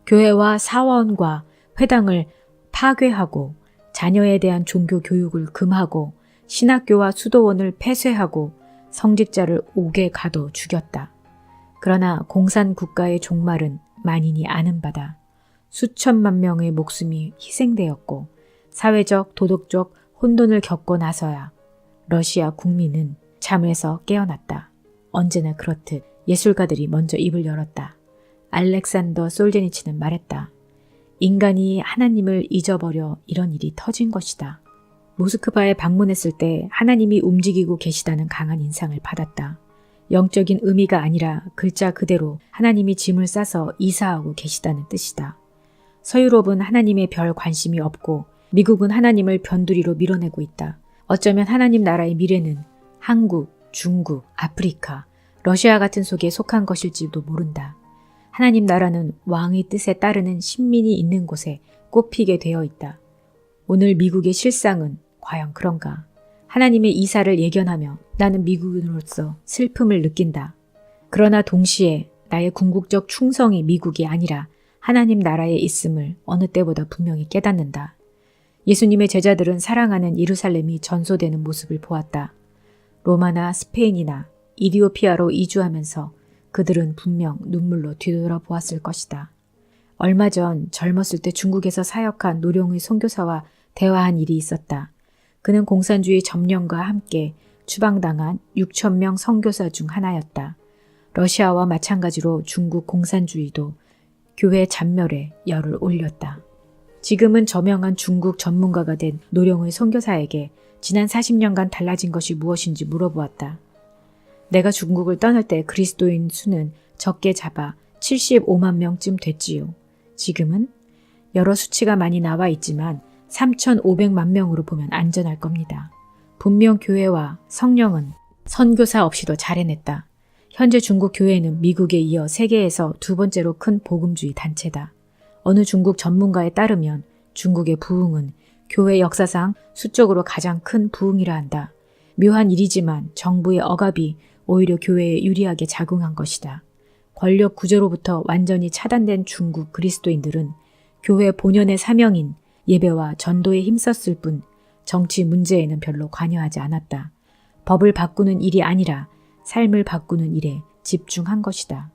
교회와 사원과 회당을 파괴하고 자녀에 대한 종교 교육을 금하고 신학교와 수도원을 폐쇄하고 성직자를 옥에 가둬 죽였다. 그러나 공산국가의 종말은 만인이 아는 바다. 수천만 명의 목숨이 희생되었고 사회적 도덕적 혼돈을 겪고 나서야 러시아 국민은 잠에서 깨어났다. 언제나 그렇듯 예술가들이 먼저 입을 열었다. 알렉산더 솔제니치는 말했다. 인간이 하나님을 잊어버려 이런 일이 터진 것이다. 모스크바에 방문했을 때 하나님이 움직이고 계시다는 강한 인상을 받았다. 영적인 의미가 아니라 글자 그대로 하나님이 짐을 싸서 이사하고 계시다는 뜻이다. 서유럽은 하나님의 별 관심이 없고 미국은 하나님을 변두리로 밀어내고 있다. 어쩌면 하나님 나라의 미래는 한국, 중국, 아프리카, 러시아 같은 속에 속한 것일지도 모른다. 하나님 나라는 왕의 뜻에 따르는 신민이 있는 곳에 꼽히게 되어 있다. 오늘 미국의 실상은 과연 그런가? 하나님의 이사를 예견하며 나는 미국인으로서 슬픔을 느낀다. 그러나 동시에 나의 궁극적 충성이 미국이 아니라 하나님 나라에 있음을 어느 때보다 분명히 깨닫는다. 예수님의 제자들은 사랑하는 예루살렘이 전소되는 모습을 보았다. 로마나 스페인이나 이디오피아로 이주하면서 그들은 분명 눈물로 뒤돌아보았을 것이다. 얼마 전 젊었을 때 중국에서 사역한 노령의 선교사와 대화한 일이 있었다. 그는 공산주의 점령과 함께 추방당한 6,000명 선교사 중 하나였다. 러시아와 마찬가지로 중국 공산주의도 교회 잔멸에 열을 올렸다. 지금은 저명한 중국 전문가가 된 노령의 선교사에게 지난 40년간 달라진 것이 무엇인지 물어보았다. 내가 중국을 떠날 때 그리스도인 수는 적게 잡아 75만 명쯤 됐지요. 지금은 여러 수치가 많이 나와 있지만 3,500만 명으로 보면 안전할 겁니다. 분명 교회와 성령은 선교사 없이도 잘 해냈다. 현재 중국 교회는 미국에 이어 세계에서 두 번째로 큰 복음주의 단체다. 어느 중국 전문가에 따르면 중국의 부흥은 교회 역사상 수적으로 가장 큰 부흥이라 한다. 묘한 일이지만 정부의 억압이 오히려 교회에 유리하게 작용한 것이다. 권력 구조로부터 완전히 차단된 중국 그리스도인들은 교회 본연의 사명인 예배와 전도에 힘썼을 뿐 정치 문제에는 별로 관여하지 않았다. 법을 바꾸는 일이 아니라 삶을 바꾸는 일에 집중한 것이다.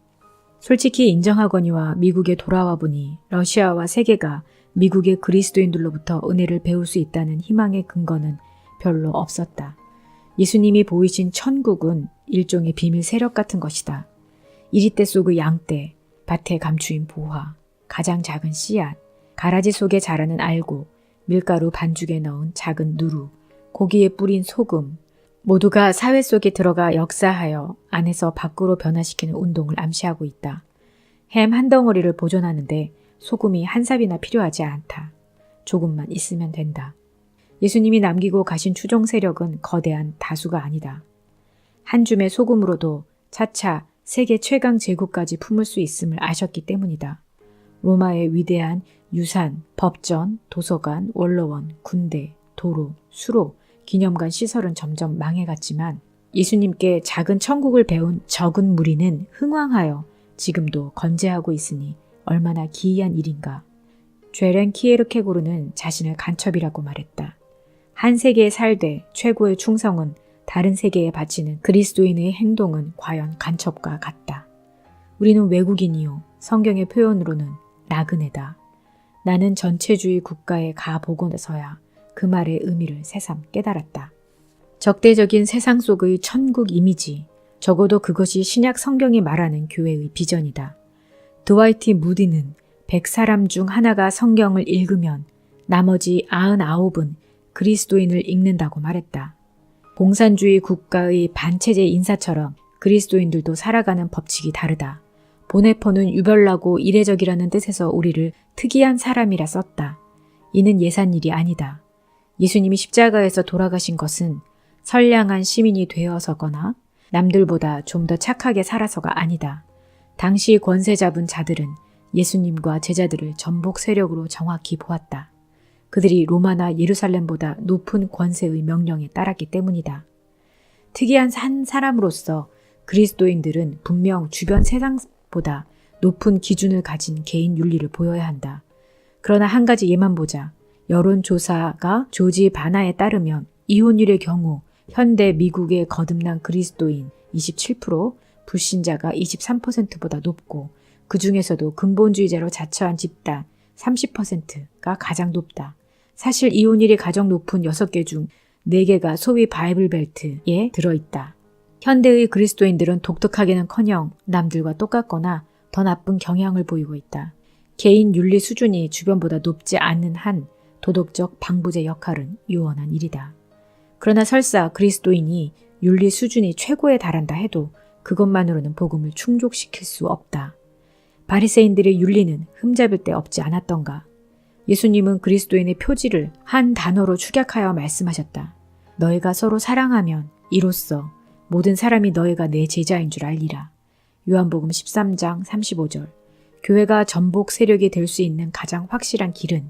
솔직히 인정하거니와 미국에 돌아와 보니 러시아와 세계가 미국의 그리스도인들로부터 은혜를 배울 수 있다는 희망의 근거는 별로 없었다. 예수님이 보이신 천국은 일종의 비밀 세력 같은 것이다. 이리떼 속의 양떼, 밭에 감추인 보화, 가장 작은 씨앗, 가라지 속에 자라는 알고, 밀가루 반죽에 넣은 작은 누루, 고기에 뿌린 소금, 모두가 사회 속에 들어가 역사하여 안에서 밖으로 변화시키는 운동을 암시하고 있다. 햄 한 덩어리를 보존하는데 소금이 한 삽이나 필요하지 않다. 조금만 있으면 된다. 예수님이 남기고 가신 추종 세력은 거대한 다수가 아니다. 한 줌의 소금으로도 차차 세계 최강 제국까지 품을 수 있음을 아셨기 때문이다. 로마의 위대한 유산, 법전, 도서관, 원로원, 군대, 도로, 수로, 기념관 시설은 점점 망해갔지만 예수님께 작은 천국을 배운 적은 무리는 흥왕하여 지금도 건재하고 있으니 얼마나 기이한 일인가. 죄렌 키에르케고르는 자신을 간첩이라고 말했다. 한 세계에 살되 최고의 충성은 다른 세계에 바치는 그리스도인의 행동은 과연 간첩과 같다. 우리는 외국인이요. 성경의 표현으로는 나그네다. 나는 전체주의 국가에 가보고 나서야 그 말의 의미를 새삼 깨달았다. 적대적인 세상 속의 천국 이미지, 적어도 그것이 신약 성경이 말하는 교회의 비전이다. 드와이트 무디는 100사람 중 하나가 성경을 읽으면 나머지 99은 그리스도인을 읽는다고 말했다. 공산주의 국가의 반체제 인사처럼 그리스도인들도 살아가는 법칙이 다르다. 보네포는 유별나고 이례적이라는 뜻에서 우리를 특이한 사람이라 썼다. 이는 예산 일이 아니다. 예수님이 십자가에서 돌아가신 것은 선량한 시민이 되어서거나 남들보다 좀 더 착하게 살아서가 아니다. 당시 권세 잡은 자들은 예수님과 제자들을 전복 세력으로 정확히 보았다. 그들이 로마나 예루살렘보다 높은 권세의 명령에 따랐기 때문이다. 특이한 한 사람으로서 그리스도인들은 분명 주변 세상보다 높은 기준을 가진 개인 윤리를 보여야 한다. 그러나 한 가지 예만 보자. 여론조사가 조지 바나에 따르면 이혼율의 경우 현대 미국의 거듭난 그리스도인 27%, 불신자가 23%보다 높고 그 중에서도 근본주의자로 자처한 집단 30%가 가장 높다. 사실 이혼율이 가장 높은 6개 중 4개가 소위 바이블 벨트에 들어있다. 현대의 그리스도인들은 독특하게는커녕 남들과 똑같거나 더 나쁜 경향을 보이고 있다. 개인 윤리 수준이 주변보다 높지 않은 한 도덕적 방부제 역할은 요원한 일이다. 그러나 설사 그리스도인이 윤리 수준이 최고에 달한다 해도 그것만으로는 복음을 충족시킬 수 없다. 바리새인들의 윤리는 흠잡을 데 없지 않았던가. 예수님은 그리스도인의 표지를 한 단어로 축약하여 말씀하셨다. 너희가 서로 사랑하면 이로써 모든 사람이 너희가 내 제자인 줄 알리라. 요한복음 13장 35절. 교회가 전복 세력이 될 수 있는 가장 확실한 길은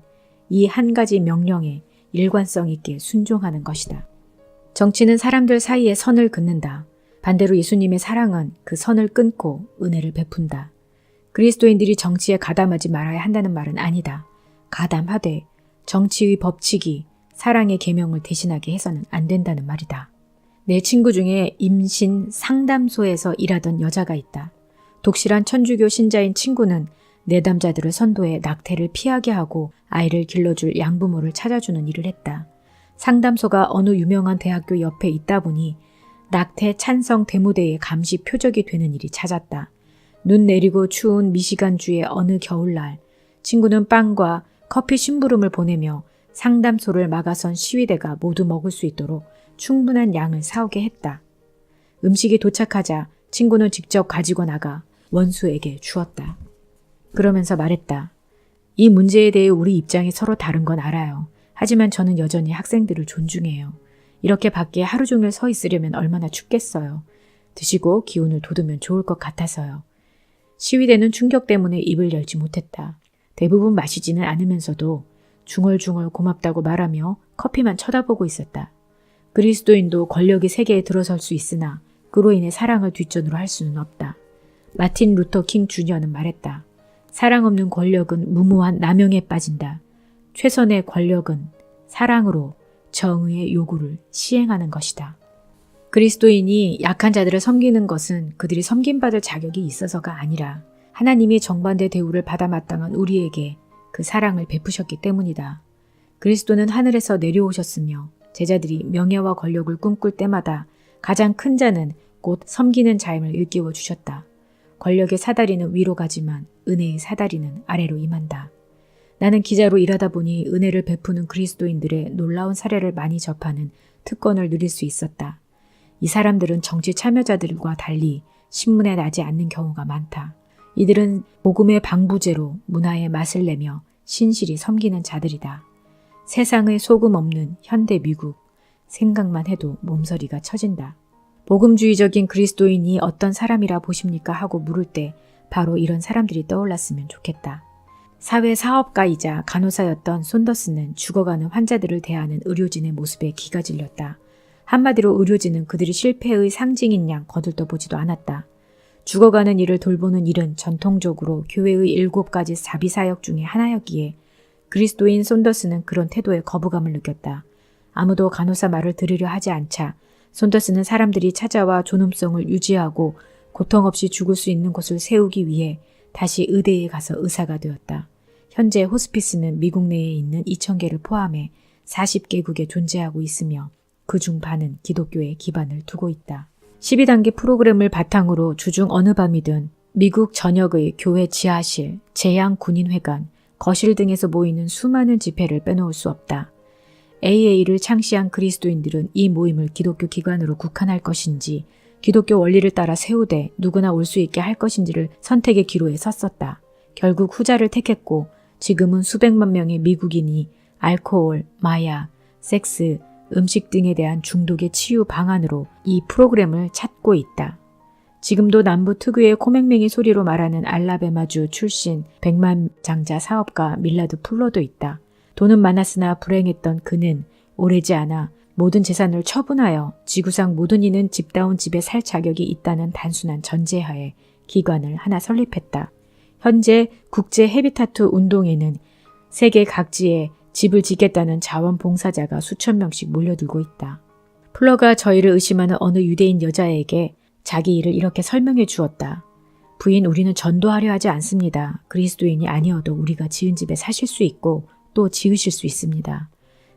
이 한 가지 명령에 일관성 있게 순종하는 것이다. 정치는 사람들 사이에 선을 긋는다. 반대로 예수님의 사랑은 그 선을 끊고 은혜를 베푼다. 그리스도인들이 정치에 가담하지 말아야 한다는 말은 아니다. 가담하되 정치의 법칙이 사랑의 계명을 대신하게 해서는 안 된다는 말이다. 내 친구 중에 임신 상담소에서 일하던 여자가 있다. 독실한 천주교 신자인 친구는 내담자들을 선도해 낙태를 피하게 하고 아이를 길러줄 양부모를 찾아주는 일을 했다. 상담소가 어느 유명한 대학교 옆에 있다 보니 낙태 찬성 데모대의 감시 표적이 되는 일이 잦았다. 눈 내리고 추운 미시간주의 어느 겨울날 친구는 빵과 커피 심부름을 보내며 상담소를 막아선 시위대가 모두 먹을 수 있도록 충분한 양을 사오게 했다. 음식이 도착하자 친구는 직접 가지고 나가 원수에게 주었다. 그러면서 말했다. 이 문제에 대해 우리 입장이 서로 다른 건 알아요. 하지만 저는 여전히 학생들을 존중해요. 이렇게 밖에 하루 종일 서 있으려면 얼마나 춥겠어요. 드시고 기운을 돋우면 좋을 것 같아서요. 시위대는 충격 때문에 입을 열지 못했다. 대부분 마시지는 않으면서도 중얼중얼 고맙다고 말하며 커피만 쳐다보고 있었다. 그리스도인도 권력이 세계에 들어설 수 있으나 그로 인해 사랑을 뒷전으로 할 수는 없다. 마틴 루터 킹 주니어는 말했다. 사랑 없는 권력은 무모한 남용에 빠진다. 최선의 권력은 사랑으로 정의의 요구를 시행하는 것이다. 그리스도인이 약한 자들을 섬기는 것은 그들이 섬김받을 자격이 있어서가 아니라 하나님이 정반대 대우를 받아 마땅한 우리에게 그 사랑을 베푸셨기 때문이다. 그리스도는 하늘에서 내려오셨으며 제자들이 명예와 권력을 꿈꿀 때마다 가장 큰 자는 곧 섬기는 자임을 일깨워 주셨다. 권력의 사다리는 위로 가지만 은혜의 사다리는 아래로 임한다. 나는 기자로 일하다 보니 은혜를 베푸는 그리스도인들의 놀라운 사례를 많이 접하는 특권을 누릴 수 있었다. 이 사람들은 정치 참여자들과 달리 신문에 나지 않는 경우가 많다. 이들은 복음의 방부제로 문화의 맛을 내며 신실히 섬기는 자들이다. 세상의 소금 없는 현대 미국, 생각만 해도 몸서리가 처진다. 복음주의적인 그리스도인이 어떤 사람이라 보십니까 하고 물을 때 바로 이런 사람들이 떠올랐으면 좋겠다. 사회사업가이자 간호사였던 손더스는 죽어가는 환자들을 대하는 의료진의 모습에 기가 질렸다. 한마디로 의료진은 그들이 실패의 상징인 양 거들떠보지도 않았다. 죽어가는 이를 돌보는 일은 전통적으로 교회의 7가지 자비사역 중에 하나였기에 그리스도인 손더스는 그런 태도에 거부감을 느꼈다. 아무도 간호사 말을 들으려 하지 않자 손더스는 사람들이 찾아와 존엄성을 유지하고 고통 없이 죽을 수 있는 곳을 세우기 위해 다시 의대에 가서 의사가 되었다. 현재 호스피스는 미국 내에 있는 2,000개를 포함해 40개국에 존재하고 있으며 그중 반은 기독교에 기반을 두고 있다. 12단계 프로그램을 바탕으로 주중 어느 밤이든 미국 전역의 교회 지하실, 재향군인회관, 거실 등에서 모이는 수많은 집회를 빼놓을 수 없다. AA를 창시한 그리스도인들은 이 모임을 기독교 기관으로 국한할 것인지 기독교 원리를 따라 세우되 누구나 올 수 있게 할 것인지를 선택의 기로에 섰었다. 결국 후자를 택했고 지금은 수백만 명의 미국인이 알코올, 마약, 섹스, 음식 등에 대한 중독의 치유 방안으로 이 프로그램을 찾고 있다. 지금도 남부 특유의 코맹맹이 소리로 말하는 알라베마주 출신 백만장자 사업가 밀라드 풀러도 있다. 돈은 많았으나 불행했던 그는 오래지 않아 모든 재산을 처분하여 지구상 모든 이는 집다운 집에 살 자격이 있다는 단순한 전제하에 기관을 하나 설립했다. 현재 국제 헤비타트 운동에는 세계 각지에 집을 짓겠다는 자원봉사자가 수천 명씩 몰려들고 있다. 플러가 저희를 의심하는 어느 유대인 여자에게 자기 일을 이렇게 설명해 주었다. 부인, 우리는 전도하려 하지 않습니다. 그리스도인이 아니어도 우리가 지은 집에 사실 수 있고 또 지으실 수 있습니다.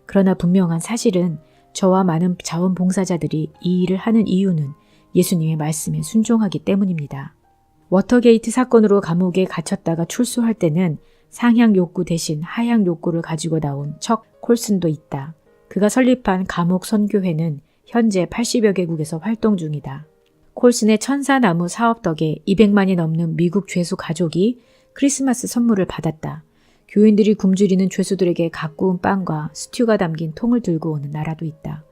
그러나 분명한 사실은 저와 많은 자원봉사자들이 이 일을 하는 이유는 예수님의 말씀에 순종하기 때문입니다. 워터게이트 사건으로 감옥에 갇혔다가 출소할 때는 상향 욕구 대신 하향 욕구를 가지고 나온 척 콜슨도 있다. 그가 설립한 감옥 선교회는 현재 80여 개국에서 활동 중이다. 콜슨의 천사나무 사업 덕에 200만이 넘는 미국 죄수 가족이 크리스마스 선물을 받았다. 교인들이 굶주리는 죄수들에게 가꾸운 빵과 스튜가 담긴 통을 들고 오는 나라도 있다.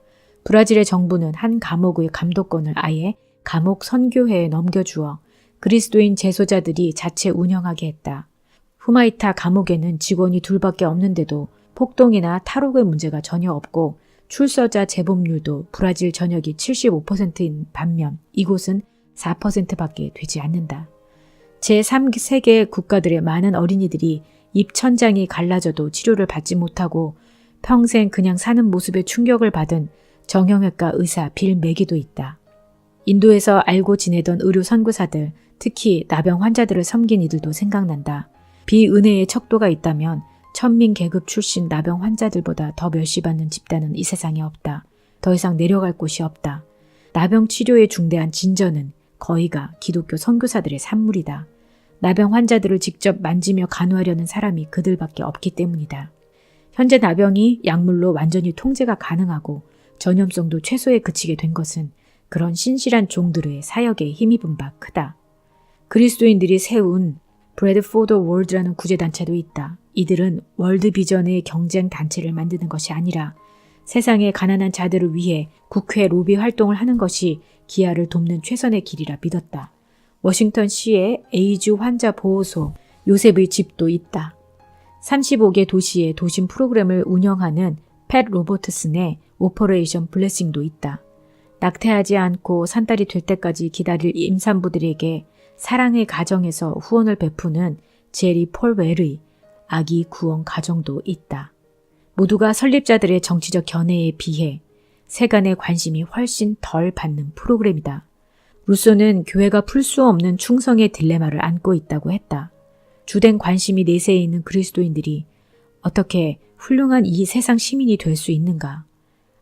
브라질의 정부는 한 감옥의 감독권을 아예 감옥 선교회에 넘겨주어 그리스도인 재소자들이 자체 운영하게 했다. 후마이타 감옥에는 직원이 둘밖에 없는데도 폭동이나 탈옥의 문제가 전혀 없고 출소자 재범률도 브라질 전역이 75%인 반면 이곳은 4%밖에 되지 않는다. 제3세계 국가들의 많은 어린이들이 입천장이 갈라져도 치료를 받지 못하고 평생 그냥 사는 모습에 충격을 받은 정형외과 의사 빌 맥이도 있다. 인도에서 알고 지내던 의료 선교사들, 특히 나병 환자들을 섬긴 이들도 생각난다. 비은혜의 척도가 있다면 천민 계급 출신 나병 환자들보다 더 멸시받는 집단은 이 세상에 없다. 더 이상 내려갈 곳이 없다. 나병 치료의 중대한 진전은 거의가 기독교 선교사들의 산물이다. 나병 환자들을 직접 만지며 간호하려는 사람이 그들밖에 없기 때문이다. 현재 나병이 약물로 완전히 통제가 가능하고 전염성도 최소에 그치게 된 것은 그런 신실한 종들의 사역에 힘입은 바 크다. 그리스도인들이 세운 브레드 포 더 월드라는 구제단체도 있다. 이들은 월드 비전의 경쟁 단체를 만드는 것이 아니라 세상의 가난한 자들을 위해 국회 로비 활동을 하는 것이 기아를 돕는 최선의 길이라 믿었다. 워싱턴 시의 에이즈 환자 보호소 요셉의 집도 있다. 35개 도시의 도심 프로그램을 운영하는 팻 로버트슨의 오퍼레이션 블레싱도 있다. 낙태하지 않고 산딸이 될 때까지 기다릴 임산부들에게 사랑의 가정에서 후원을 베푸는 제리 폴 웰의 아기 구원 가정도 있다. 모두가 설립자들의 정치적 견해에 비해 세간의 관심이 훨씬 덜 받는 프로그램이다. 루소는 교회가 풀 수 없는 충성의 딜레마를 안고 있다고 했다. 주된 관심이 내세에 있는 그리스도인들이 어떻게 훌륭한 이 세상 시민이 될 수 있는가?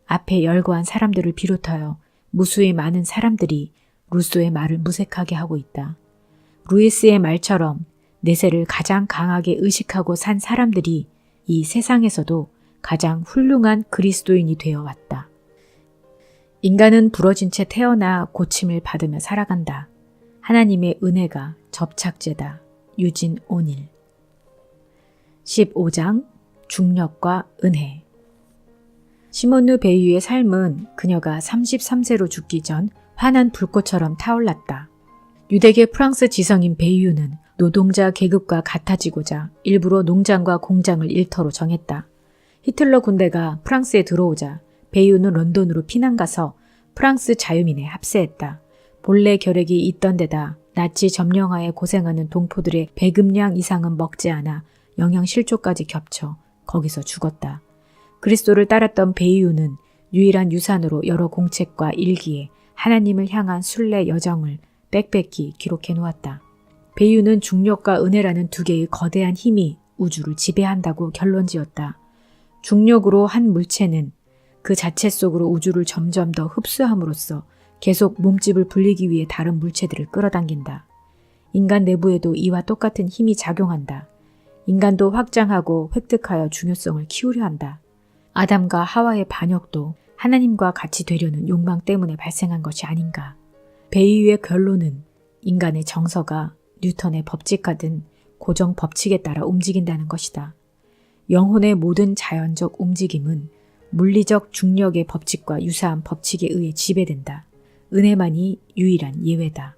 앞에 열거한 사람들을 비롯하여 무수히 많은 사람들이 루소의 말을 무색하게 하고 있다. 루이스의 말처럼 내세를 가장 강하게 의식하고 산 사람들이 이 세상에서도 가장 훌륭한 그리스도인이 되어 왔다. 인간은 부러진 채 태어나 고침을 받으며 살아간다. 하나님의 은혜가 접착제다. 유진 오닐 15장 중력과 은혜. 시몬누 베이유의 삶은 그녀가 33세로 죽기 전 환한 불꽃처럼 타올랐다. 유대계 프랑스 지성인 베이유는 노동자 계급과 같아지고자 일부러 농장과 공장을 일터로 정했다. 히틀러 군대가 프랑스에 들어오자 베이유는 런던으로 피난가서 프랑스 자유민에 합세했다. 본래 결핵이 있던 데다 나치 점령하에 고생하는 동포들의 배급량 이상은 먹지 않아 영양실조까지 겹쳐 거기서 죽었다. 그리스도를 따랐던 베이유는 유일한 유산으로 여러 공책과 일기에 하나님을 향한 순례 여정을 빽빽히 기록해 놓았다. 베이유는 중력과 은혜라는 두 개의 거대한 힘이 우주를 지배한다고 결론지었다. 중력으로 한 물체는 그 자체 속으로 우주를 점점 더 흡수함으로써 계속 몸집을 불리기 위해 다른 물체들을 끌어당긴다. 인간 내부에도 이와 똑같은 힘이 작용한다. 인간도 확장하고 획득하여 중요성을 키우려 한다. 아담과 하와의 반역도 하나님과 같이 되려는 욕망 때문에 발생한 것이 아닌가. 베이유의 결론은 인간의 정서가 뉴턴의 법칙 같은 고정 법칙에 따라 움직인다는 것이다. 영혼의 모든 자연적 움직임은 물리적 중력의 법칙과 유사한 법칙에 의해 지배된다. 은혜만이 유일한 예외다.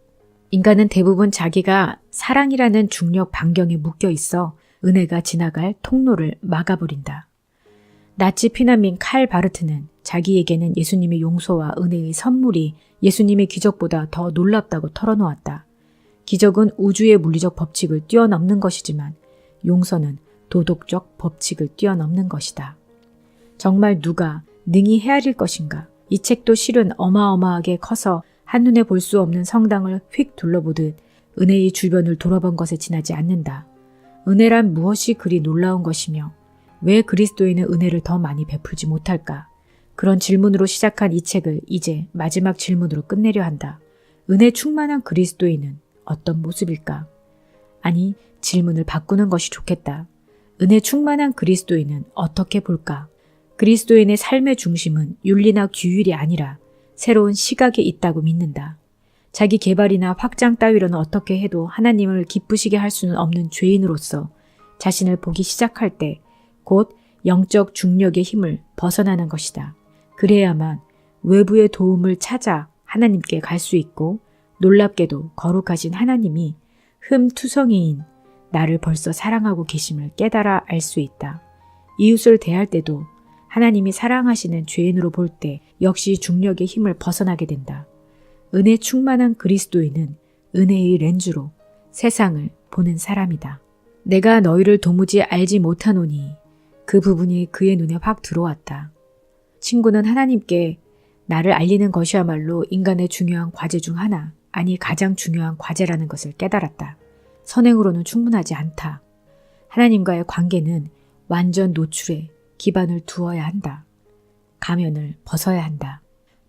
인간은 대부분 자기가 사랑이라는 중력 반경에 묶여 있어 은혜가 지나갈 통로를 막아버린다. 나치 피난민 칼 바르트는 자기에게는 예수님의 용서와 은혜의 선물이 예수님의 기적보다 더 놀랍다고 털어놓았다. 기적은 우주의 물리적 법칙을 뛰어넘는 것이지만 용서는 도덕적 법칙을 뛰어넘는 것이다. 정말 누가 능히 헤아릴 것인가? 이 책도 실은 어마어마하게 커서 한눈에 볼 수 없는 성당을 휙 둘러보듯 은혜의 주변을 돌아본 것에 지나지 않는다. 은혜란 무엇이 그리 놀라운 것이며 왜 그리스도인은 은혜를 더 많이 베풀지 못할까? 그런 질문으로 시작한 이 책을 이제 마지막 질문으로 끝내려 한다. 은혜 충만한 그리스도인은 어떤 모습일까? 아니, 질문을 바꾸는 것이 좋겠다. 은혜 충만한 그리스도인은 어떻게 볼까? 그리스도인의 삶의 중심은 윤리나 규율이 아니라 새로운 시각에 있다고 믿는다. 자기 개발이나 확장 따위로는 어떻게 해도 하나님을 기쁘시게 할 수는 없는 죄인으로서 자신을 보기 시작할 때 곧 영적 중력의 힘을 벗어나는 것이다. 그래야만 외부의 도움을 찾아 하나님께 갈 수 있고 놀랍게도 거룩하신 하나님이 흠투성이인 나를 벌써 사랑하고 계심을 깨달아 알 수 있다. 이웃을 대할 때도 하나님이 사랑하시는 죄인으로 볼 때 역시 중력의 힘을 벗어나게 된다. 은혜 충만한 그리스도인은 은혜의 렌즈로 세상을 보는 사람이다. 내가 너희를 도무지 알지 못하노니 그 부분이 그의 눈에 확 들어왔다. 친구는 하나님께 나를 알리는 것이야말로 인간의 중요한 과제 중 하나, 아니 가장 중요한 과제라는 것을 깨달았다. 선행으로는 충분하지 않다. 하나님과의 관계는 완전 노출에 기반을 두어야 한다. 가면을 벗어야 한다.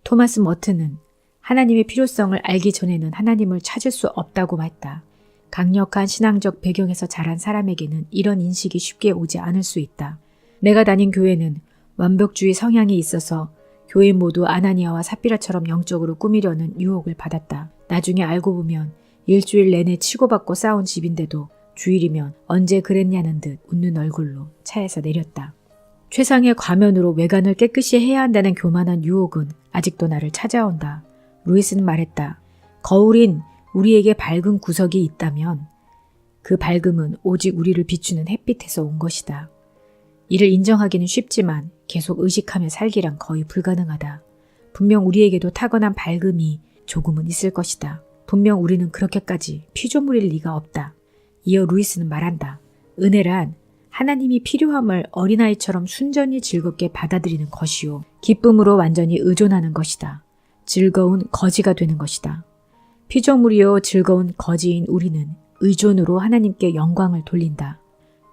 토마스 머튼은 하나님의 필요성을 알기 전에는 하나님을 찾을 수 없다고 말했다. 강력한 신앙적 배경에서 자란 사람에게는 이런 인식이 쉽게 오지 않을 수 있다. 내가 다닌 교회는 완벽주의 성향이 있어서 교인 모두 아나니아와 삽비라처럼 영적으로 꾸미려는 유혹을 받았다. 나중에 알고 보면 일주일 내내 치고받고 싸운 집인데도 주일이면 언제 그랬냐는 듯 웃는 얼굴로 차에서 내렸다. 최상의 과면으로 외관을 깨끗이 해야 한다는 교만한 유혹은 아직도 나를 찾아온다. 루이스는 말했다. 거울인 우리에게 밝은 구석이 있다면 그 밝음은 오직 우리를 비추는 햇빛에서 온 것이다. 이를 인정하기는 쉽지만 계속 의식하며 살기란 거의 불가능하다. 분명 우리에게도 타고난 밝음이 조금은 있을 것이다. 분명 우리는 그렇게까지 피조물일 리가 없다. 이어 루이스는 말한다. 은혜란 하나님이 필요함을 어린아이처럼 순전히 즐겁게 받아들이는 것이요. 기쁨으로 완전히 의존하는 것이다. 즐거운 거지가 되는 것이다. 피조물이요 즐거운 거지인 우리는 의존으로 하나님께 영광을 돌린다.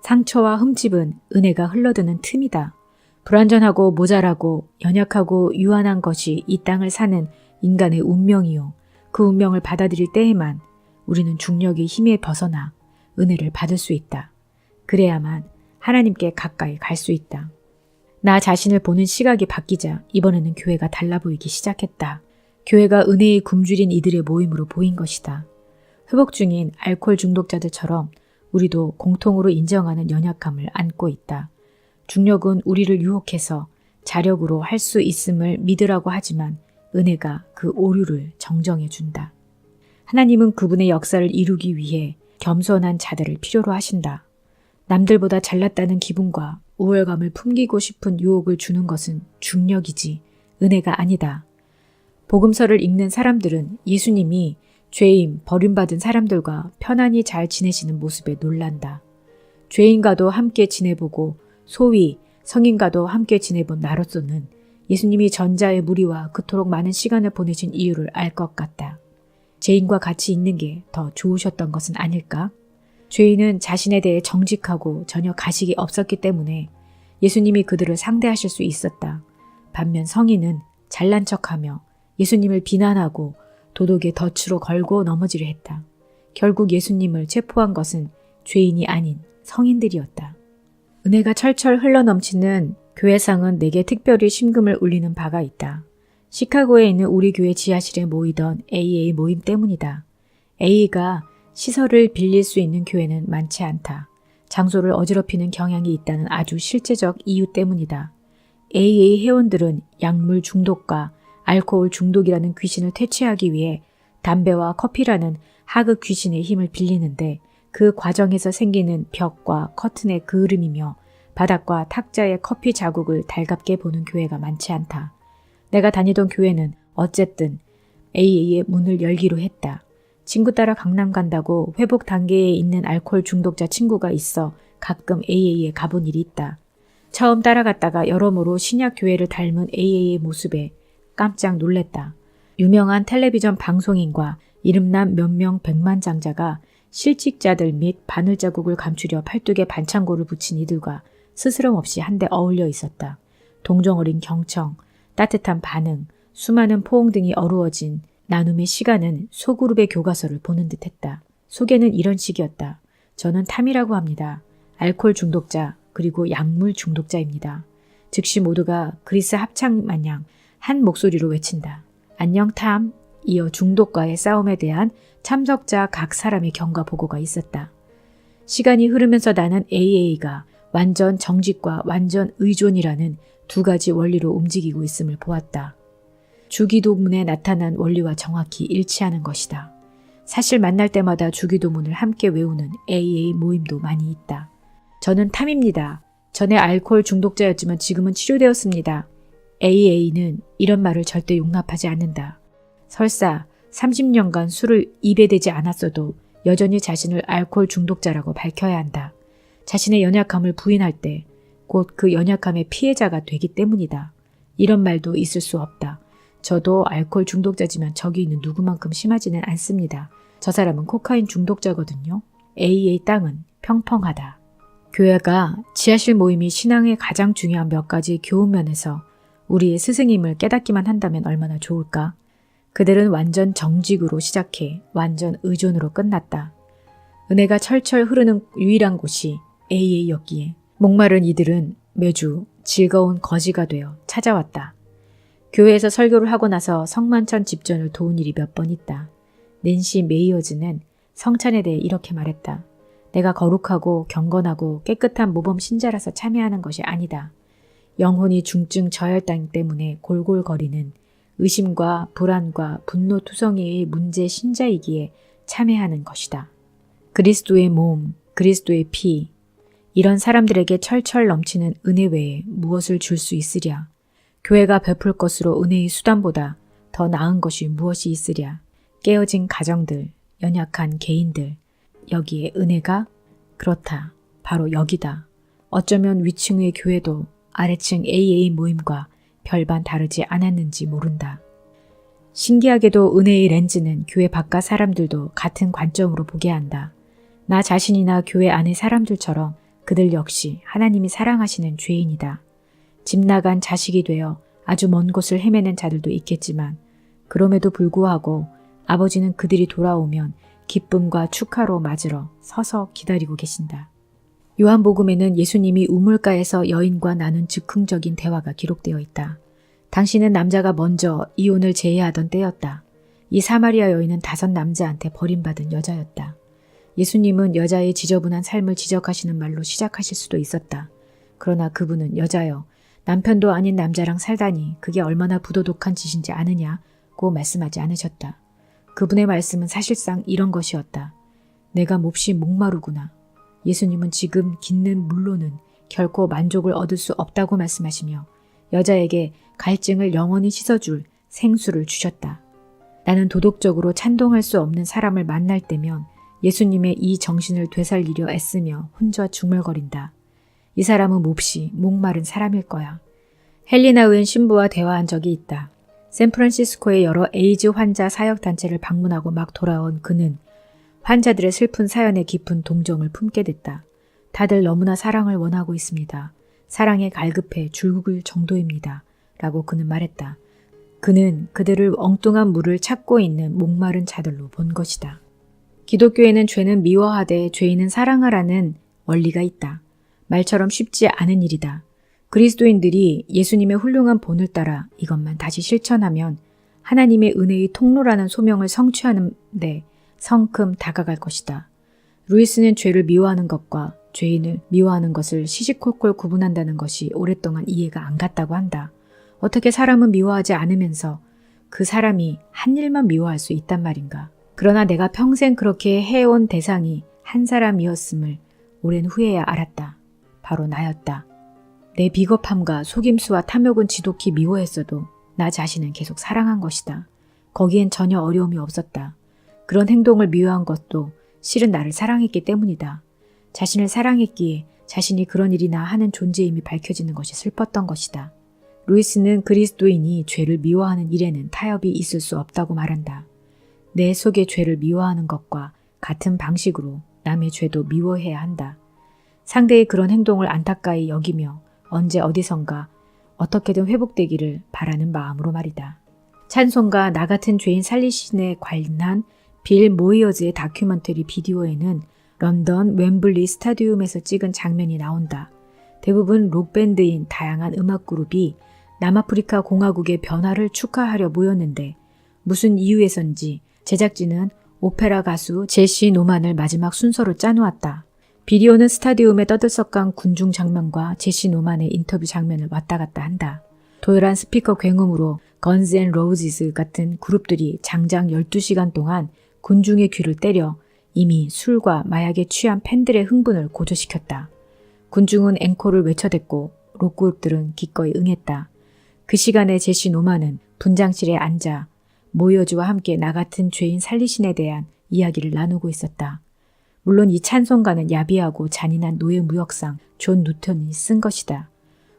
상처와 흠집은 은혜가 흘러드는 틈이다. 불완전하고 모자라고 연약하고 유한한 것이 이 땅을 사는 인간의 운명이요. 그 운명을 받아들일 때에만 우리는 중력의 힘에 벗어나 은혜를 받을 수 있다. 그래야만 하나님께 가까이 갈 수 있다. 나 자신을 보는 시각이 바뀌자 이번에는 교회가 달라 보이기 시작했다. 교회가 은혜의 굶주린 이들의 모임으로 보인 것이다. 회복 중인 알코올 중독자들처럼 우리도 공통으로 인정하는 연약함을 안고 있다. 중력은 우리를 유혹해서 자력으로 할 수 있음을 믿으라고 하지만 은혜가 그 오류를 정정해 준다. 하나님은 그분의 역사를 이루기 위해 겸손한 자들을 필요로 하신다. 남들보다 잘났다는 기분과 우월감을 품기고 싶은 유혹을 주는 것은 중력이지 은혜가 아니다. 복음서를 읽는 사람들은 예수님이 죄인, 버림받은 사람들과 편안히 잘 지내시는 모습에 놀란다. 죄인과도 함께 지내보고 소위 성인과도 함께 지내본 나로서는 예수님이 전자의 무리와 그토록 많은 시간을 보내신 이유를 알 것 같다. 죄인과 같이 있는 게 더 좋으셨던 것은 아닐까? 죄인은 자신에 대해 정직하고 전혀 가식이 없었기 때문에 예수님이 그들을 상대하실 수 있었다. 반면 성인은 잘난 척하며 예수님을 비난하고 도덕의 덫으로 걸고 넘어지려 했다. 결국 예수님을 체포한 것은 죄인이 아닌 성인들이었다. 은혜가 철철 흘러넘치는 교회상은 내게 특별히 심금을 울리는 바가 있다. 시카고에 있는 우리 교회 지하실에 모이던 AA 모임 때문이다. A가 시설을 빌릴 수 있는 교회는 많지 않다. 장소를 어지럽히는 경향이 있다는 아주 실제적 이유 때문이다. AA 회원들은 약물 중독과 알코올 중독이라는 귀신을 퇴치하기 위해 담배와 커피라는 하극 귀신의 힘을 빌리는데 그 과정에서 생기는 벽과 커튼의 그을음이며 바닥과 탁자의 커피 자국을 달갑게 보는 교회가 많지 않다. 내가 다니던 교회는 어쨌든 AA의 문을 열기로 했다. 친구 따라 강남 간다고 회복 단계에 있는 알코올 중독자 친구가 있어 가끔 AA에 가본 일이 있다. 처음 따라갔다가 여러모로 신약 교회를 닮은 AA의 모습에 깜짝 놀랬다. 유명한 텔레비전 방송인과 이름난 몇 명 백만장자가 실직자들 및 바늘자국을 감추려 팔뚝에 반창고를 붙인 이들과 스스럼 없이 한데 어울려 있었다. 동정 어린 경청, 따뜻한 반응, 수많은 포옹 등이 어루어진 나눔의 시간은 소그룹의 교과서를 보는 듯했다. 소개는 이런 식이었다. 저는 탐이라고 합니다. 알코올 중독자 그리고 약물 중독자입니다. 즉시 모두가 그리스 합창 마냥 한 목소리로 외친다. 안녕 탐. 이어 중독과의 싸움에 대한 참석자 각 사람의 경과 보고가 있었다. 시간이 흐르면서 나는 AA가 완전 정직과 완전 의존이라는 두 가지 원리로 움직이고 있음을 보았다. 주기도문에 나타난 원리와 정확히 일치하는 것이다. 사실 만날 때마다 주기도문을 함께 외우는 AA 모임도 많이 있다. 저는 탐입니다. 전에 알코올 중독자였지만 지금은 치료되었습니다. AA는 이런 말을 절대 용납하지 않는다. 설사 30년간 술을 입에 대지 않았어도 여전히 자신을 알코올 중독자라고 밝혀야 한다. 자신의 연약함을 부인할 때 곧 그 연약함의 피해자가 되기 때문이다. 이런 말도 있을 수 없다. 저도 알코올 중독자지만 저기 있는 누구만큼 심하지는 않습니다. 저 사람은 코카인 중독자거든요. AA 땅은 평평하다. 교회가 지하실 모임이 신앙의 가장 중요한 몇 가지 교훈면에서 우리의 스승임을 깨닫기만 한다면 얼마나 좋을까? 그들은 완전 정직으로 시작해 완전 의존으로 끝났다. 은혜가 철철 흐르는 유일한 곳이 AA였기에 목마른 이들은 매주 즐거운 거지가 되어 찾아왔다. 교회에서 설교를 하고 나서 성만찬 집전을 도운 일이 몇 번 있다. 낸시 메이어즈는 성찬에 대해 이렇게 말했다. 내가 거룩하고 경건하고 깨끗한 모범 신자라서 참여하는 것이 아니다. 영혼이 중증 저혈당 때문에 골골거리는 의심과 불안과 분노투성이의 문제 신자이기에 참여하는 것이다. 그리스도의 몸, 그리스도의 피, 이런 사람들에게 철철 넘치는 은혜 외에 무엇을 줄 수 있으랴? 교회가 베풀 것으로 은혜의 수단보다 더 나은 것이 무엇이 있으랴? 깨어진 가정들, 연약한 개인들, 여기에 은혜가? 그렇다. 바로 여기다. 어쩌면 위층의 교회도 아래층 AA 모임과 별반 다르지 않았는지 모른다. 신기하게도 은혜의 렌즈는 교회 바깥 사람들도 같은 관점으로 보게 한다. 나 자신이나 교회 안의 사람들처럼 그들 역시 하나님이 사랑하시는 죄인이다. 집 나간 자식이 되어 아주 먼 곳을 헤매는 자들도 있겠지만 그럼에도 불구하고 아버지는 그들이 돌아오면 기쁨과 축하로 맞으러 서서 기다리고 계신다. 요한복음에는 예수님이 우물가에서 여인과 나눈 즉흥적인 대화가 기록되어 있다. 당신은 남자가 먼저 이혼을 제의하던 때였다. 이 사마리아 여인은 5 남자한테 버림받은 여자였다. 예수님은 여자의 지저분한 삶을 지적하시는 말로 시작하실 수도 있었다. 그러나 그분은 여자여, 남편도 아닌 남자랑 살다니 그게 얼마나 부도덕한 짓인지 아느냐고 말씀하지 않으셨다. 그분의 말씀은 사실상 이런 것이었다. 내가 몹시 목마르구나. 예수님은 지금 깃는 물로는 결코 만족을 얻을 수 없다고 말씀하시며 여자에게 갈증을 영원히 씻어줄 생수를 주셨다. 나는 도덕적으로 찬동할 수 없는 사람을 만날 때면 예수님의 이 정신을 되살리려 애쓰며 혼자 중얼거린다. 이 사람은 몹시 목마른 사람일 거야. 헬리나 웬 신부와 대화한 적이 있다. 샌프란시스코의 여러 에이즈 환자 사역단체를 방문하고 막 돌아온 그는 환자들의 슬픈 사연에 깊은 동정을 품게 됐다. 다들 너무나 사랑을 원하고 있습니다. 사랑에 갈급해 죽을 정도입니다. 라고 그는 말했다. 그는 그들을 엉뚱한 물을 찾고 있는 목마른 자들로 본 것이다. 기독교에는 죄는 미워하되 죄인은 사랑하라는 원리가 있다. 말처럼 쉽지 않은 일이다. 그리스도인들이 예수님의 훌륭한 본을 따라 이것만 다시 실천하면 하나님의 은혜의 통로라는 소명을 성취하는 데 성큼 다가갈 것이다. 루이스는 죄를 미워하는 것과 죄인을 미워하는 것을 시시콜콜 구분한다는 것이 오랫동안 이해가 안 갔다고 한다. 어떻게 사람은 미워하지 않으면서 그 사람이 한 일만 미워할 수 있단 말인가. 그러나 내가 평생 그렇게 해온 대상이 한 사람이었음을 오랜 후에야 알았다. 바로 나였다. 내 비겁함과 속임수와 탐욕은 지독히 미워했어도 나 자신은 계속 사랑한 것이다. 거기엔 전혀 어려움이 없었다. 그런 행동을 미워한 것도 실은 나를 사랑했기 때문이다. 자신을 사랑했기에 자신이 그런 일이나 하는 존재임이 밝혀지는 것이 슬펐던 것이다. 루이스는 그리스도인이 죄를 미워하는 일에는 타협이 있을 수 없다고 말한다. 내 속의 죄를 미워하는 것과 같은 방식으로 남의 죄도 미워해야 한다. 상대의 그런 행동을 안타까이 여기며 언제 어디선가 어떻게든 회복되기를 바라는 마음으로 말이다. 찬송가 나 같은 죄인 살리신에 관련한 빌 모이어즈의 다큐멘터리 비디오에는 런던 웸블리 스타디움에서 찍은 장면이 나온다. 대부분 록밴드인 다양한 음악 그룹이 남아프리카 공화국의 변화를 축하하려 모였는데 무슨 이유에선지 제작진은 오페라 가수 제시 노만을 마지막 순서로 짜놓았다. 비디오는 스타디움의 떠들썩한 군중 장면과 제시 노만의 인터뷰 장면을 왔다 갔다 한다. 도열한 스피커 굉음으로 건즈 앤 로지스 같은 그룹들이 장장 12시간 동안 군중의 귀를 때려 이미 술과 마약에 취한 팬들의 흥분을 고조시켰다. 군중은 앵콜을 외쳐댔고 록그룹들은 기꺼이 응했다. 그 시간에 제시 노만은 분장실에 앉아 모이어즈와 함께 나 같은 죄인 살리신에 대한 이야기를 나누고 있었다. 물론 이 찬송가는 야비하고 잔인한 노예 무역상 존 누턴이 쓴 것이다.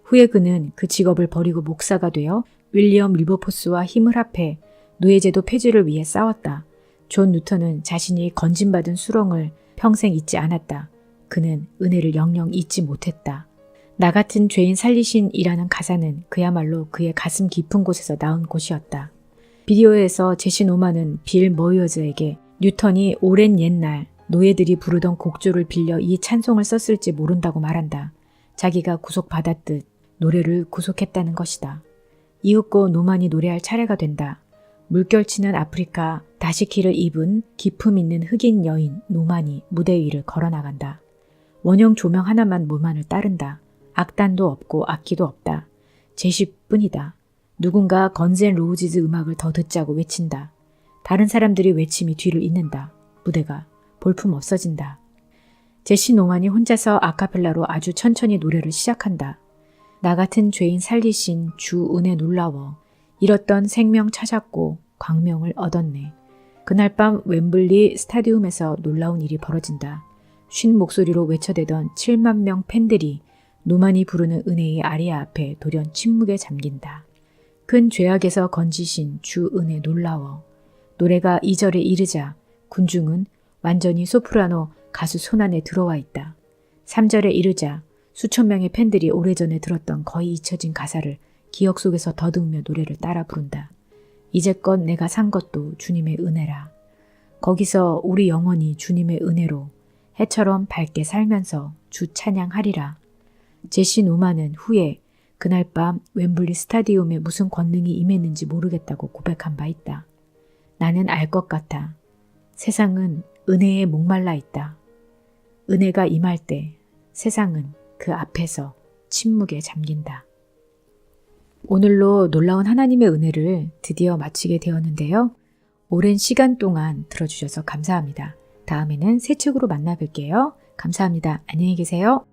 후에 그는 그 직업을 버리고 목사가 되어 윌리엄 윌버포스와 힘을 합해 노예제도 폐지를 위해 싸웠다. 존 누턴은 자신이 건진받은 수렁을 평생 잊지 않았다. 그는 은혜를 영영 잊지 못했다. 나 같은 죄인 살리신이라는 가사는 그야말로 그의 가슴 깊은 곳에서 나온 곳이었다. 비디오에서 제시 노만은 빌 모이어즈에게 뉴턴이 오랜 옛날 노예들이 부르던 곡조를 빌려 이 찬송을 썼을지 모른다고 말한다. 자기가 구속받았듯 노래를 구속했다는 것이다. 이윽고 노만이 노래할 차례가 된다. 물결치는 아프리카 다시키를 입은 기품 있는 흑인 여인 노만이 무대 위를 걸어나간다. 원형 조명 하나만 노만을 따른다. 악단도 없고 악기도 없다. 제시뿐이다. 누군가 건즈 앤 로지즈 음악을 더 듣자고 외친다. 다른 사람들이 외침이 뒤를 잇는다. 무대가 볼품 없어진다. 제시 노만이 혼자서 아카펠라로 아주 천천히 노래를 시작한다. 나 같은 죄인 살리신 주 은혜 놀라워 잃었던 생명 찾았고 광명을 얻었네. 그날 밤 웸블리 스타디움에서 놀라운 일이 벌어진다. 쉰 목소리로 외쳐대던 7만 명 팬들이 노만이 부르는 은혜의 아리아 앞에 돌연 침묵에 잠긴다. 큰 죄악에서 건지신 주 은혜 놀라워. 노래가 2절에 이르자 군중은 완전히 소프라노 가수 손안에 들어와 있다. 3절에 이르자 수천 명의 팬들이 오래전에 들었던 거의 잊혀진 가사를 기억 속에서 더듬으며 노래를 따라 부른다. 이제껏 내가 산 것도 주님의 은혜라. 거기서 우리 영원히 주님의 은혜로 해처럼 밝게 살면서 주 찬양하리라. 제시 노만은 후에 그날 밤 웸블리 스타디움에 무슨 권능이 임했는지 모르겠다고 고백한 바 있다. 나는 알 것 같아. 세상은 은혜에 목말라 있다. 은혜가 임할 때 세상은 그 앞에서 침묵에 잠긴다. 오늘로 놀라운 하나님의 은혜를 드디어 마치게 되었는데요. 오랜 시간 동안 들어주셔서 감사합니다. 다음에는 새 책으로 만나 뵐게요. 감사합니다. 안녕히 계세요.